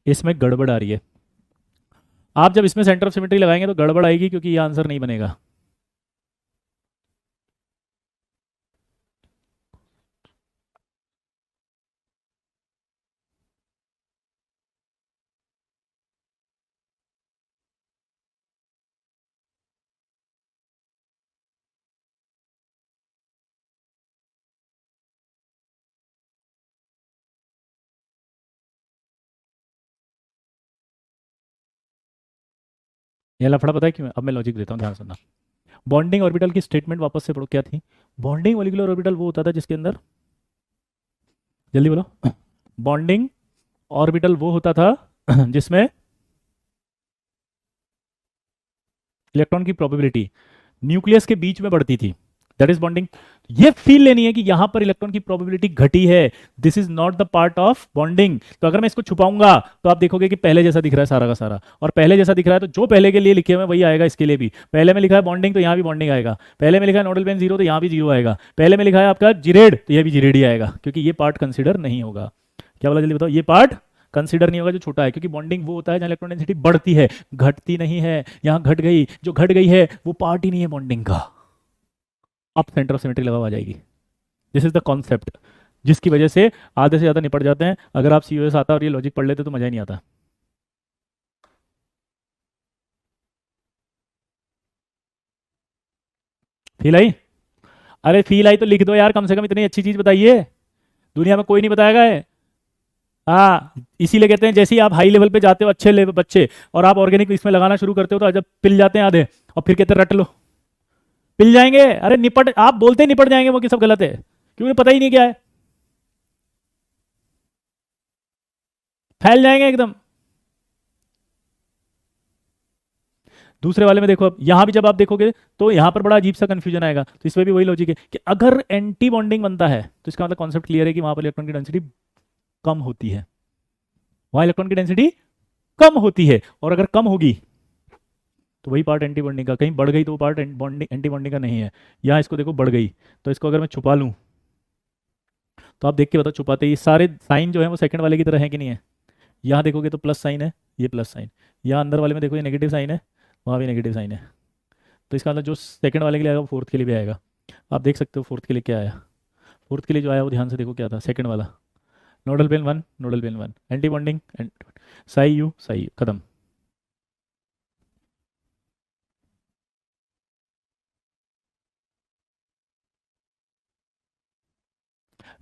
इसमें गड़बड़ आ रही है। आप जब इसमें सेंटर ऑफ सिमेट्री लगाएंगे तो गड़बड़ आएगी, क्योंकि ये आंसर नहीं बनेगा। ये लफड़ा पता है क्यों है? अब मैं लॉजिक देता हूँ, ध्यान सुनना। बॉन्डिंग ऑर्बिटल की स्टेटमेंट वापस से पढ़ो, क्या थी? बॉन्डिंग मॉलिक्यूलर ऑर्बिटल वो होता था जिसके अंदर, जल्दी बोलो, बॉन्डिंग ऑर्बिटल वो होता था जिसमें इलेक्ट्रॉन की प्रोबेबिलिटी न्यूक्लियस के बीच में बढ़ती थी। That is bonding. ये फील लेनी है कि यहां पर इलेक्ट्रॉन की प्रोबेबिलिटी घटी है, this is not the part of bonding. तो अगर मैं इसको छुपाऊंगा तो आप देखोगे कि पहले जैसा दिख रहा है सारा का सारा, और पहले जैसा दिख रहा है तो जो पहले के लिए लिखे हुए वही आएगा इसके लिए भी। पहले में लिखा है बॉन्डिंग तो यहाँ भी बॉन्डिंग आएगा, पहले में लिखा है नोडल पेन जीरो तो यहाँ भी जीरो आएगा, पहले में लिखा है आपका जीरेड तो यह भी जीरेड ही आएगा, क्योंकि ये पार्ट कंसिडर नहीं होगा। क्या बोला जल्दी बताओ? ये पार्ट कंसिडर नहीं होगा जो छोटा है, क्योंकि बॉन्डिंग वो होता है जहां इलेक्ट्रॉन डेंसिटी बढ़ती है, घटती नहीं है। यहाँ घट गई, जो घट गई है वो पार्ट ही नहीं है बॉन्डिंग का। अब सेंटर ऑफ सिमेट्री लगा आ जाएगी। दिस इज द कॉन्सेप्ट, जिसकी वजह से आधे से ज़्यादा निपट जाते हैं। अगर आप सीओएस आता और ये लॉजिक पढ़ लेते तो मजा ही नहीं आता। Feel I? अरे फील आई तो लिख दो यार, कम से कम इतनी अच्छी चीज़ बताइए, दुनिया में कोई नहीं बताएगा है। हाँ, इसीलिए कहते हैं जैसे ही आप हाई लेवल पे जाते हो, अच्छे लेवल बच्चे, और आप ऑर्गेनिक इसमें लगाना शुरू करते हो तो जब पिल जाते हैं आधे, और फिर कहते हैं रट लो, पिल जाएंगे। अरे निपट, आप बोलते ही निपट जाएंगे वो कि सब गलत है, क्योंकि पता ही नहीं क्या है, फैल जाएंगे एकदम। दूसरे वाले में देखो, अब यहां भी जब आप देखोगे तो यहां पर बड़ा अजीब सा कंफ्यूजन आएगा। तो इसमें भी वही लॉजिक है कि अगर एंटी बॉन्डिंग बनता है तो इसका मतलब कॉन्सेप्ट क्लियर है कि वहां पर इलेक्ट्रॉन की डेंसिटी कम होती है, वहां इलेक्ट्रॉन की डेंसिटी कम होती है। और अगर कम होगी तो वही पार्ट एंटी बॉन्डिंग का, कहीं बढ़ गई तो वो पार्ट एंटी बॉन्डिंग का नहीं है। यहाँ इसको देखो बढ़ गई, तो इसको अगर मैं छुपा लूँ तो आप देख के बताओ, छुपाते ही सारे साइन जो है वो सेकंड वाले की तरह है कि नहीं है। यहाँ देखोगे तो प्लस साइन है, ये प्लस साइन। यहाँ अंदर वाले में देखो ये नेगेटिव साइन है, वहाँ भी नेगेटिव साइन है। तो इसका मतलब जो सेकंड वाले के लिए आएगा वो फोर्थ के लिए भी आएगा। आप देख सकते हो फोर्थ के लिए क्या आया। फोर्थ के लिए जो आया वो ध्यान से देखो क्या था, सेकंड वाला। Nodal plane one, nodal plane one, anti bonding, psi u खत्म।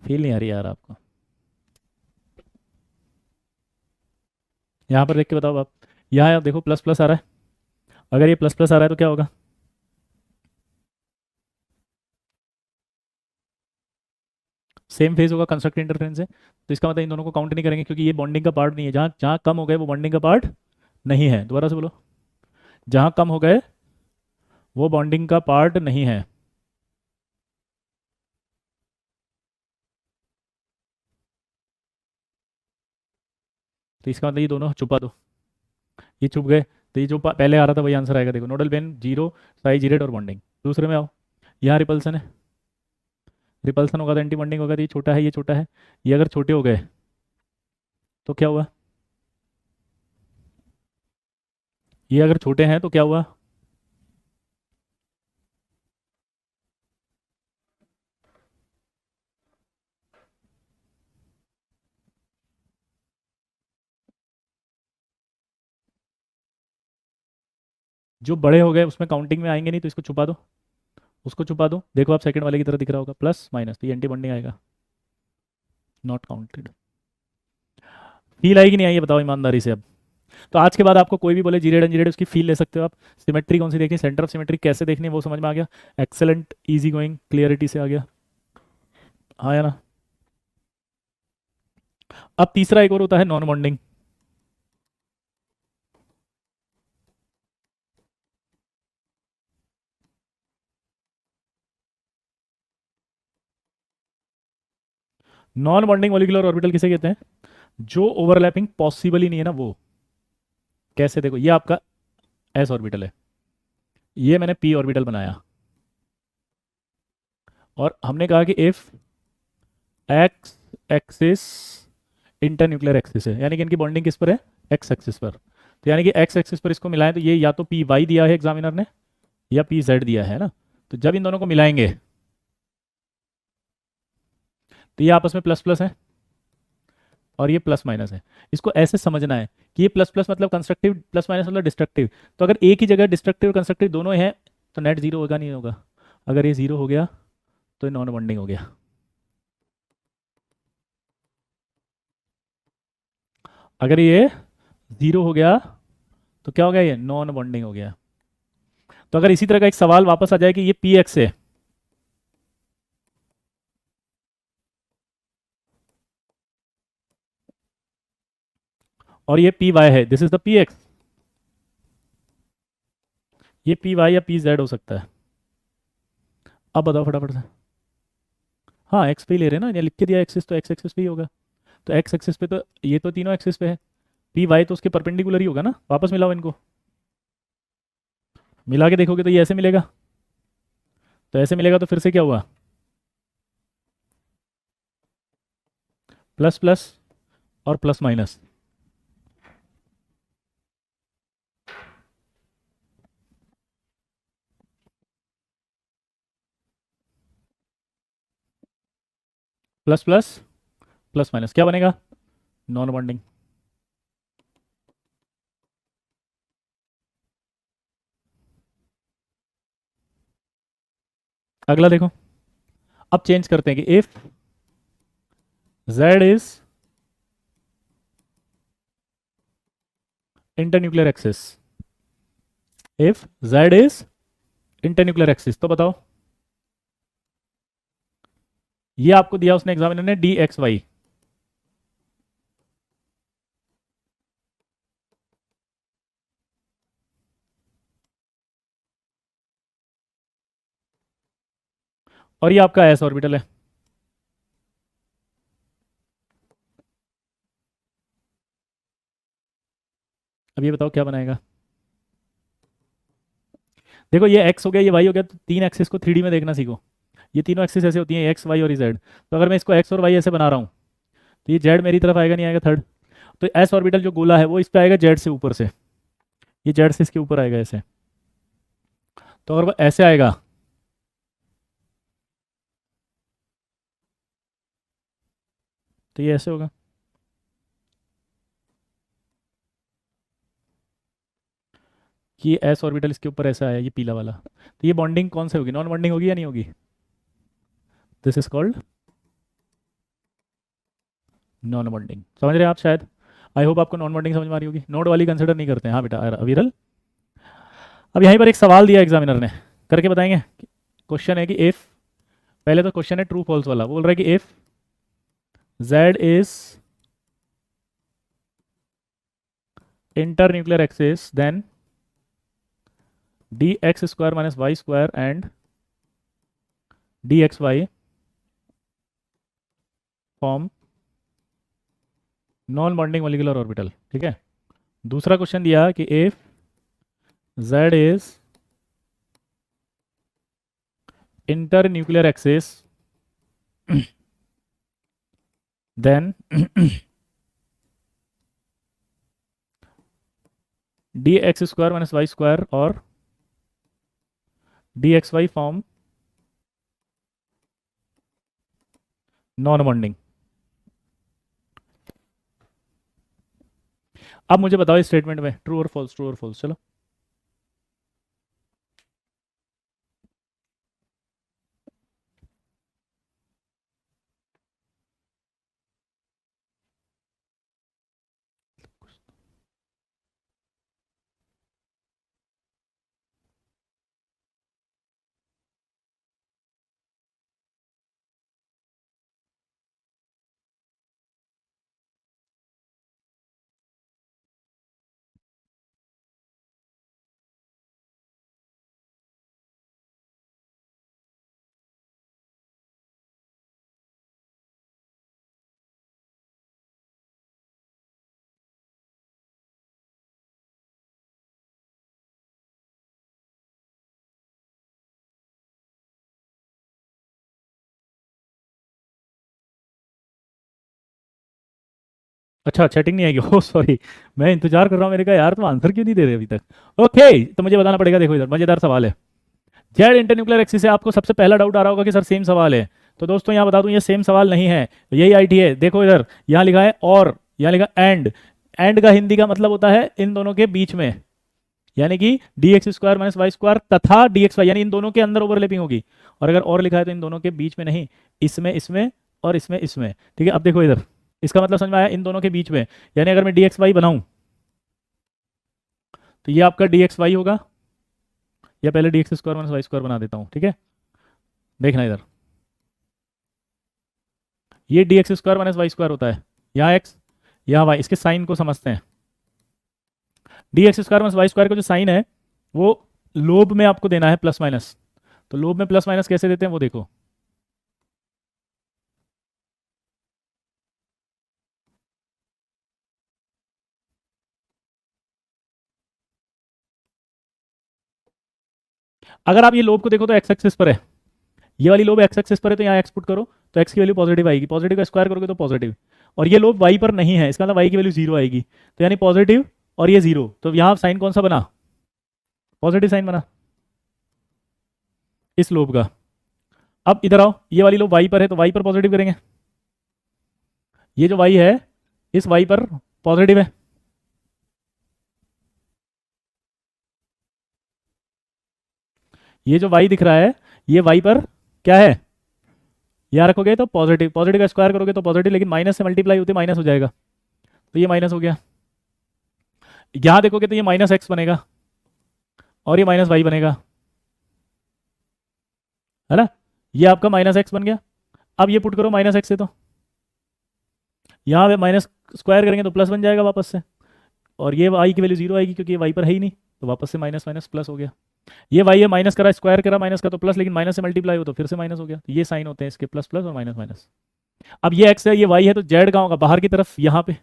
फील नहीं आ रही यार आपको? यहाँ पर देख के बताओ आप, यहाँ देखो प्लस प्लस आ रहा है। अगर ये प्लस प्लस आ रहा है तो क्या होगा, सेम फेज होगा, कंस्ट्रक्टिव इंटरफेरेंस है। तो इसका मतलब इन दोनों को काउंट नहीं करेंगे क्योंकि ये बॉन्डिंग का पार्ट नहीं है। जहाँ जहाँ कम हो गए वो बॉन्डिंग का पार्ट नहीं है। दोबारा से बोलो, जहाँ कम हो गए वो बॉन्डिंग का पार्ट नहीं है। तो इसका मतलब ये दोनों छुपा दो, ये छुप गए। तो ये जो पहले आ रहा था वही आंसर आएगा। देखो नोडल पेन जीरो, साई जीरेट और बॉन्डिंग। दूसरे में आओ, यहाँ रिपल्सन है, रिपल्सन होगा तो एंटी बॉन्डिंग होगा। तो ये छोटा है, ये छोटा है, ये अगर छोटे हो गए तो क्या हुआ, ये अगर छोटे हैं तो क्या हुआ, जो बड़े हो गए उसमें काउंटिंग में आएंगे नहीं। तो इसको छुपा दो, उसको छुपा दो। देखो आप सेकंड वाले की तरह दिख रहा होगा, प्लस माइनस, तो ये एंटी बॉन्डिंग आएगा, नॉट काउंटेड। फील आई कि नहीं आई ये बताओ ईमानदारी से अब। तो आज के बाद आपको कोई भी बोले जीरेड अनजीरेड, उसकी फील ले सकते हो आप। सिमेट्री कौन सी देखनी, सेंटर ऑफ सिमेट्री कैसे देखनी है वो समझ में आ गया। एक्सेलेंट, इजी गोइंग, क्लियरिटी से आ गया। हाँ या ना। अब तीसरा एक और होता है non bonding. Non bonding molecular orbital किसे कहते हैं, जो ओवरलैपिंग पॉसिबल ही नहीं है ना वो। कैसे, देखो ये आपका एस ऑर्बिटल है, ये मैंने पी ऑर्बिटल बनाया, और हमने कहा कि if x axis internuclear axis है, यानी कि इनकी बॉन्डिंग किस पर है, एक्स एक्सिस पर। तो यानी कि एक्स एक्सिस पर इसको मिलाएं तो ये या तो पी वाई दिया है एग्जामिनर ने, या पी जेड दिया है ना। तो जब इन दोनों को मिलाएंगे तो ये आपस में प्लस प्लस है और ये प्लस माइनस है। इसको ऐसे समझना है कि ये प्लस प्लस मतलब कंस्ट्रक्टिव, प्लस माइनस मतलब डिस्ट्रक्टिव। तो अगर एक ही जगह डिस्ट्रक्टिव और कंस्ट्रक्टिव दोनों हैं तो नेट जीरो होगा नहीं होगा। अगर ये जीरो हो गया तो ये नॉन बॉन्डिंग हो गया। अगर ये जीरो हो गया तो क्या हो गया, ये नॉन बॉन्डिंग हो गया। तो अगर इसी तरह का एक सवाल वापस आ जाए कि ये पी एक्स है और ये पी वाई है, this is the P x, ये पी वाई या पी जेड हो सकता है। अब बताओ फटाफट से। हाँ एक्स पे ही ले रहे हैं ना, ये लिख के दिया एक्सिस, तो एक्स एक्सिस पे ही होगा। तो एक्स एक्सिस पे तो ये तो तीनों एक्सिस पे है, पी वाई तो उसके परपेंडिकुलर ही होगा ना। वापस मिलाओ इनको, मिला के देखोगे तो ये ऐसे मिलेगा। तो ऐसे मिलेगा तो फिर से क्या हुआ, प्लस प्लस और plus minus. Plus plus plus minus क्या बनेगा, नॉन बॉन्डिंग। अगला देखो, अब चेंज करते हैं कि if Z is internuclear axis, if Z is internuclear axis, तो बताओ ये आपको दिया उसने एग्जामिनर ने डी एक्स वाई, और ये आपका एस ऑर्बिटल है। अब ये बताओ क्या बनाएगा। देखो ये एक्स हो गया, ये वाई हो गया, तो तीन एक्सिस को 3D में देखना सीखो। ये तीनों एक्सिस ऐसे होती हैं, एक्स वाई और जेड। तो अगर मैं इसको एक्स और वाई ऐसे बना रहा हूँ, तो ये जेड मेरी तरफ आएगा नहीं आएगा थर्ड। तो एस ऑर्बिटल जो गोला है वो इस पे आएगा जेड से ऊपर से, ये जेड से इसके ऊपर आएगा ऐसे। तो अगर वो ऐसे आएगा, तो ये ऐसे होगा। कि ये एस ऑर्बिटल इसके ऊपर ऐसा आया, ये पीला वाला, तो ये बॉन्डिंग कौन से होगी, नॉन बॉन्डिंग होगी या नहीं होगी। This is called non bonding. समझ रहे हैं आप शायद। आई होप आपको नॉन बॉन्डिंग समझ में आ रही होगी। नोड वाली कंसिडर नहीं करते हैं। हाँ बेटा अविरल, अब यहाँ पर एक सवाल दिया एग्जामिनर ने, करके बताएंगे। क्वेश्चन है कि इफ, पहले तो क्वेश्चन है ट्रू फॉल्स वाला, बोल रहा है कि if z is internuclear axis then dx square minus y square and dxy form non bonding molecular orbital. ठीक है। दूसरा क्वेश्चन दिया कि if z is internuclear axis then dx square minus y square और dxy फॉर्म नॉन बॉन्डिंग। अब मुझे बताओ इस स्टेटमेंट में ट्रू और फॉल्स, ट्रू और फॉल्स। चलो अच्छा, चैटिंग नहीं आएगी, ओ सॉरी, मैं इंतजार कर रहा हूँ। मैंने कहा यार तुम आंसर क्यों नहीं दे रहे अभी तक। ओके, तो मुझे बताना पड़ेगा। देखो इधर मजेदार सवाल है। जेड इंटरन्यूक्लियर एक्सिस से आपको सबसे पहला डाउट आ रहा होगा कि सर सेम सवाल है। तो दोस्तों यहाँ बता दूं ये सेम सवाल नहीं है, यही आईटी है। देखो इधर यहाँ लिखा है और, यहाँ लिखा एंड। एंड का हिंदी का मतलब होता है इन दोनों के बीच में, यानी कि d x square minus y square तथा डी एक्स वाई, यानी इन दोनों के अंदर ओवरलैपिंग होगी। और अगर और लिखा है तो इन दोनों के बीच में नहीं, इसमें इसमें और इसमें इसमें। ठीक है। अब देखो इधर, इसका मतलब समझ में आया, इन दोनों के बीच में। यानी अगर मैं डी एक्स वाई बनाऊं तो ये आपका डी एक्स वाई होगा, या पहले d x square minus y square बना देता हूँ। ठीक है, देखना इधर, ये d x square minus y square होता है, यहाँ एक्स यहाँ वाई। इसके साइन को समझते हैं। D x square minus y square का जो साइन है वो लोब में आपको देना है प्लस माइनस। तो लोब में प्लस माइनस कैसे देते हैं वो देखो। अगर आप ये लोब को देखो तो एक्स एक्सिस पर है, ये वाली लोब एक्स एक्सिस पर है, तो यहाँ एक्स पुट करो तो एक्स की वैल्यू पॉजिटिव आएगी, पॉजिटिव का स्क्वायर करोगे तो पॉजिटिव। और ये लोब वाई पर नहीं है, इसका मतलब वाई की वैल्यू जीरो आएगी, तो यानी पॉजिटिव और ये जीरो। तो यहाँ साइन कौन सा बना, पॉजिटिव साइन बना इस लोब का। अब इधर आओ, ये वाली लोब वाई पर है तो वाई पर पॉजिटिव करेंगे। ये जो वाई है इस वाई पर पॉजिटिव है, ये जो वाई दिख रहा है ये वाई पर क्या है, यहाँ रखोगे तो पॉजिटिव, पॉजिटिव का स्क्वायर करोगे तो पॉजिटिव, लेकिन माइनस से मल्टीप्लाई होते माइनस हो जाएगा, तो ये माइनस हो गया। यहाँ देखोगे तो ये माइनस एक्स बनेगा और ये माइनस वाई बनेगा, है ना। ये आपका माइनस एक्स बन गया अब ये पुट करो माइनस एक्स से, तो यहाँ पे माइनस स्क्वायर करेंगे तो प्लस बन जाएगा वापस से, और ये वाई की वैल्यू जीरो आएगी क्योंकि ये वाई पर है ही नहीं, तो वापस से माइनस माइनस प्लस हो गया। ये वाई है, माइनस करा, स्क्वायर करा माइनस का तो प्लस, लेकिन माइनस से मल्टीप्लाई हो तो फिर से माइनस हो गया। तो ये साइन होते हैं इसके, प्लस प्लस और माइनस माइनस। अब ये एक्स है, ये वाई है, तो जेड कहाँ होगा, बाहर की तरफ यहाँ पे,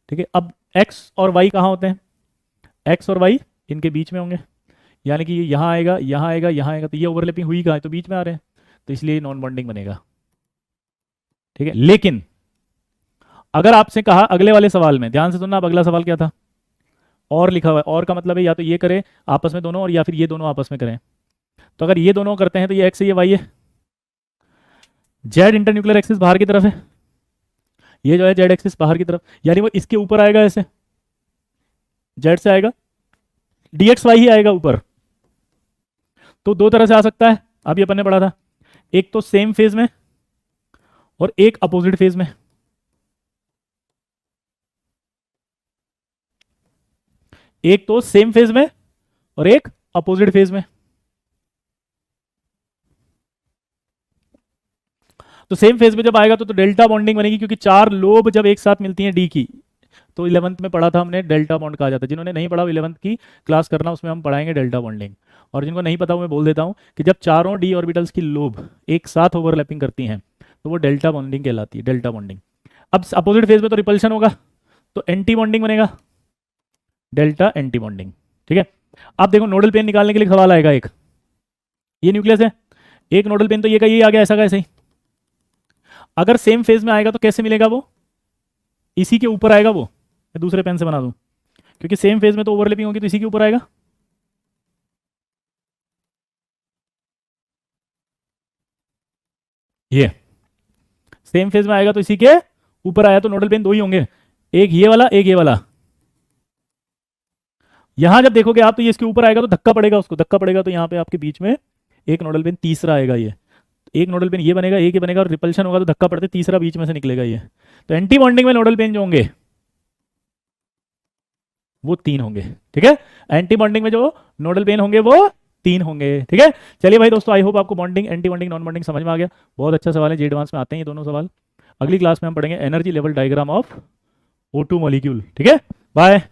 ठीक है। अब एक्स और वाई कहाँ होते हैं, एक्स और वाई इनके बीच में होंगे, यानी कि ये यहाँ आएगा, यहाँ आएगा, यहाँ आएगा, तो ये ओवरलैपिंग हुई कहाँ है, तो बीच में आ रहे हैं, तो इसलिए नॉन बॉन्डिंग बनेगा, ठीक है। लेकिन अगर आपसे कहा अगले वाले सवाल में, ध्यान से सुनना, अब अगला सवाल क्या था, और लिखा हुआ है, और का मतलब है या तो ये करें आपस में दोनों, और या फिर ये दोनों आपस में करें। तो अगर ये दोनों करते हैं तो ये एक्स है, ये वाई है, जेड इंटरन्यूक्लियर एक्सिस बाहर की तरफ है, ये जो है जेड एक्सिस बाहर की तरफ, यानी वो इसके ऊपर आएगा, ऐसे जेड से आएगा, dx y ही आएगा ऊपर। तो दो तरह से आ सकता है, अभी अपन ने पढ़ा था, एक तो सेम फेज में और एक अपोजिट फेज में। एक तो सेम फेज में और एक अपोजिट फेज में। तो सेम फेज में जब आएगा तो डेल्टा बॉन्डिंग बनेगी, क्योंकि चार लोब जब एक साथ मिलती हैं डी की, तो 11th में पढ़ा था हमने, डेल्टा बॉन्ड कहा जाता है। जिन्होंने नहीं पढ़ा 11th की क्लास करना, उसमें हम पढ़ाएंगे डेल्टा बॉन्डिंग। और जिनको नहीं पता वो मैं बोल देता हूँ कि जब चारों डी ऑर्बिटल्स की लोब एक साथ ओवरलैपिंग करती हैं तो वो डेल्टा बॉन्डिंग कहलाती है, डेल्टा बॉन्डिंग। अब अपोजिट फेज में तो रिपल्शन होगा, तो एंटी बॉन्डिंग बनेगा, डेल्टा एंटी बॉन्डिंग, ठीक है। अब देखो नोडल पेन निकालने के लिए सवाल आएगा, एक ये न्यूक्लियस है, एक नोडल पेन, तो ये का ये आ गया, ऐसा कैसे ही। अगर सेम फेज में आएगा तो कैसे मिलेगा, वो इसी के ऊपर आएगा, वो मैं दूसरे पेन से बना दूं, क्योंकि सेम फेज में तो ओवरलैपिंग होगी, तो इसी के ऊपर आएगा। ये सेम फेज में आएगा तो इसी के ऊपर आया, तो नोडल पेन दो ही होंगे, एक ये वाला, एक ये वाला। यहां जब देखोगे आप तो ये इसके ऊपर आएगा तो धक्का पड़ेगा, उसको धक्का पड़ेगा, तो यहाँ पे आपके बीच में एक नोडल पेन तीसरा आएगा, ये एक नोडल पेन ये बनेगा, एक ये बनेगा, और रिपल्शन होगा तो धक्का पड़ते तीसरा बीच में से निकलेगा ये। तो एंटी बॉन्डिंग में नोडल पेन जो होंगे वो तीन होंगे, ठीक है। एंटी बॉन्डिंग में जो नोडल पेन होंगे वो तीन होंगे, ठीक है। चलिए भाई दोस्तों, आई होप आपको bonding, anti bonding, non bonding समझ में आ गया। बहुत अच्छा सवाल है, जी एडवांस में आते हैं ये दोनों सवाल। अगली क्लास में हम पढ़ेंगे energy level diagram of O2 molecule, ठीक है। बाय।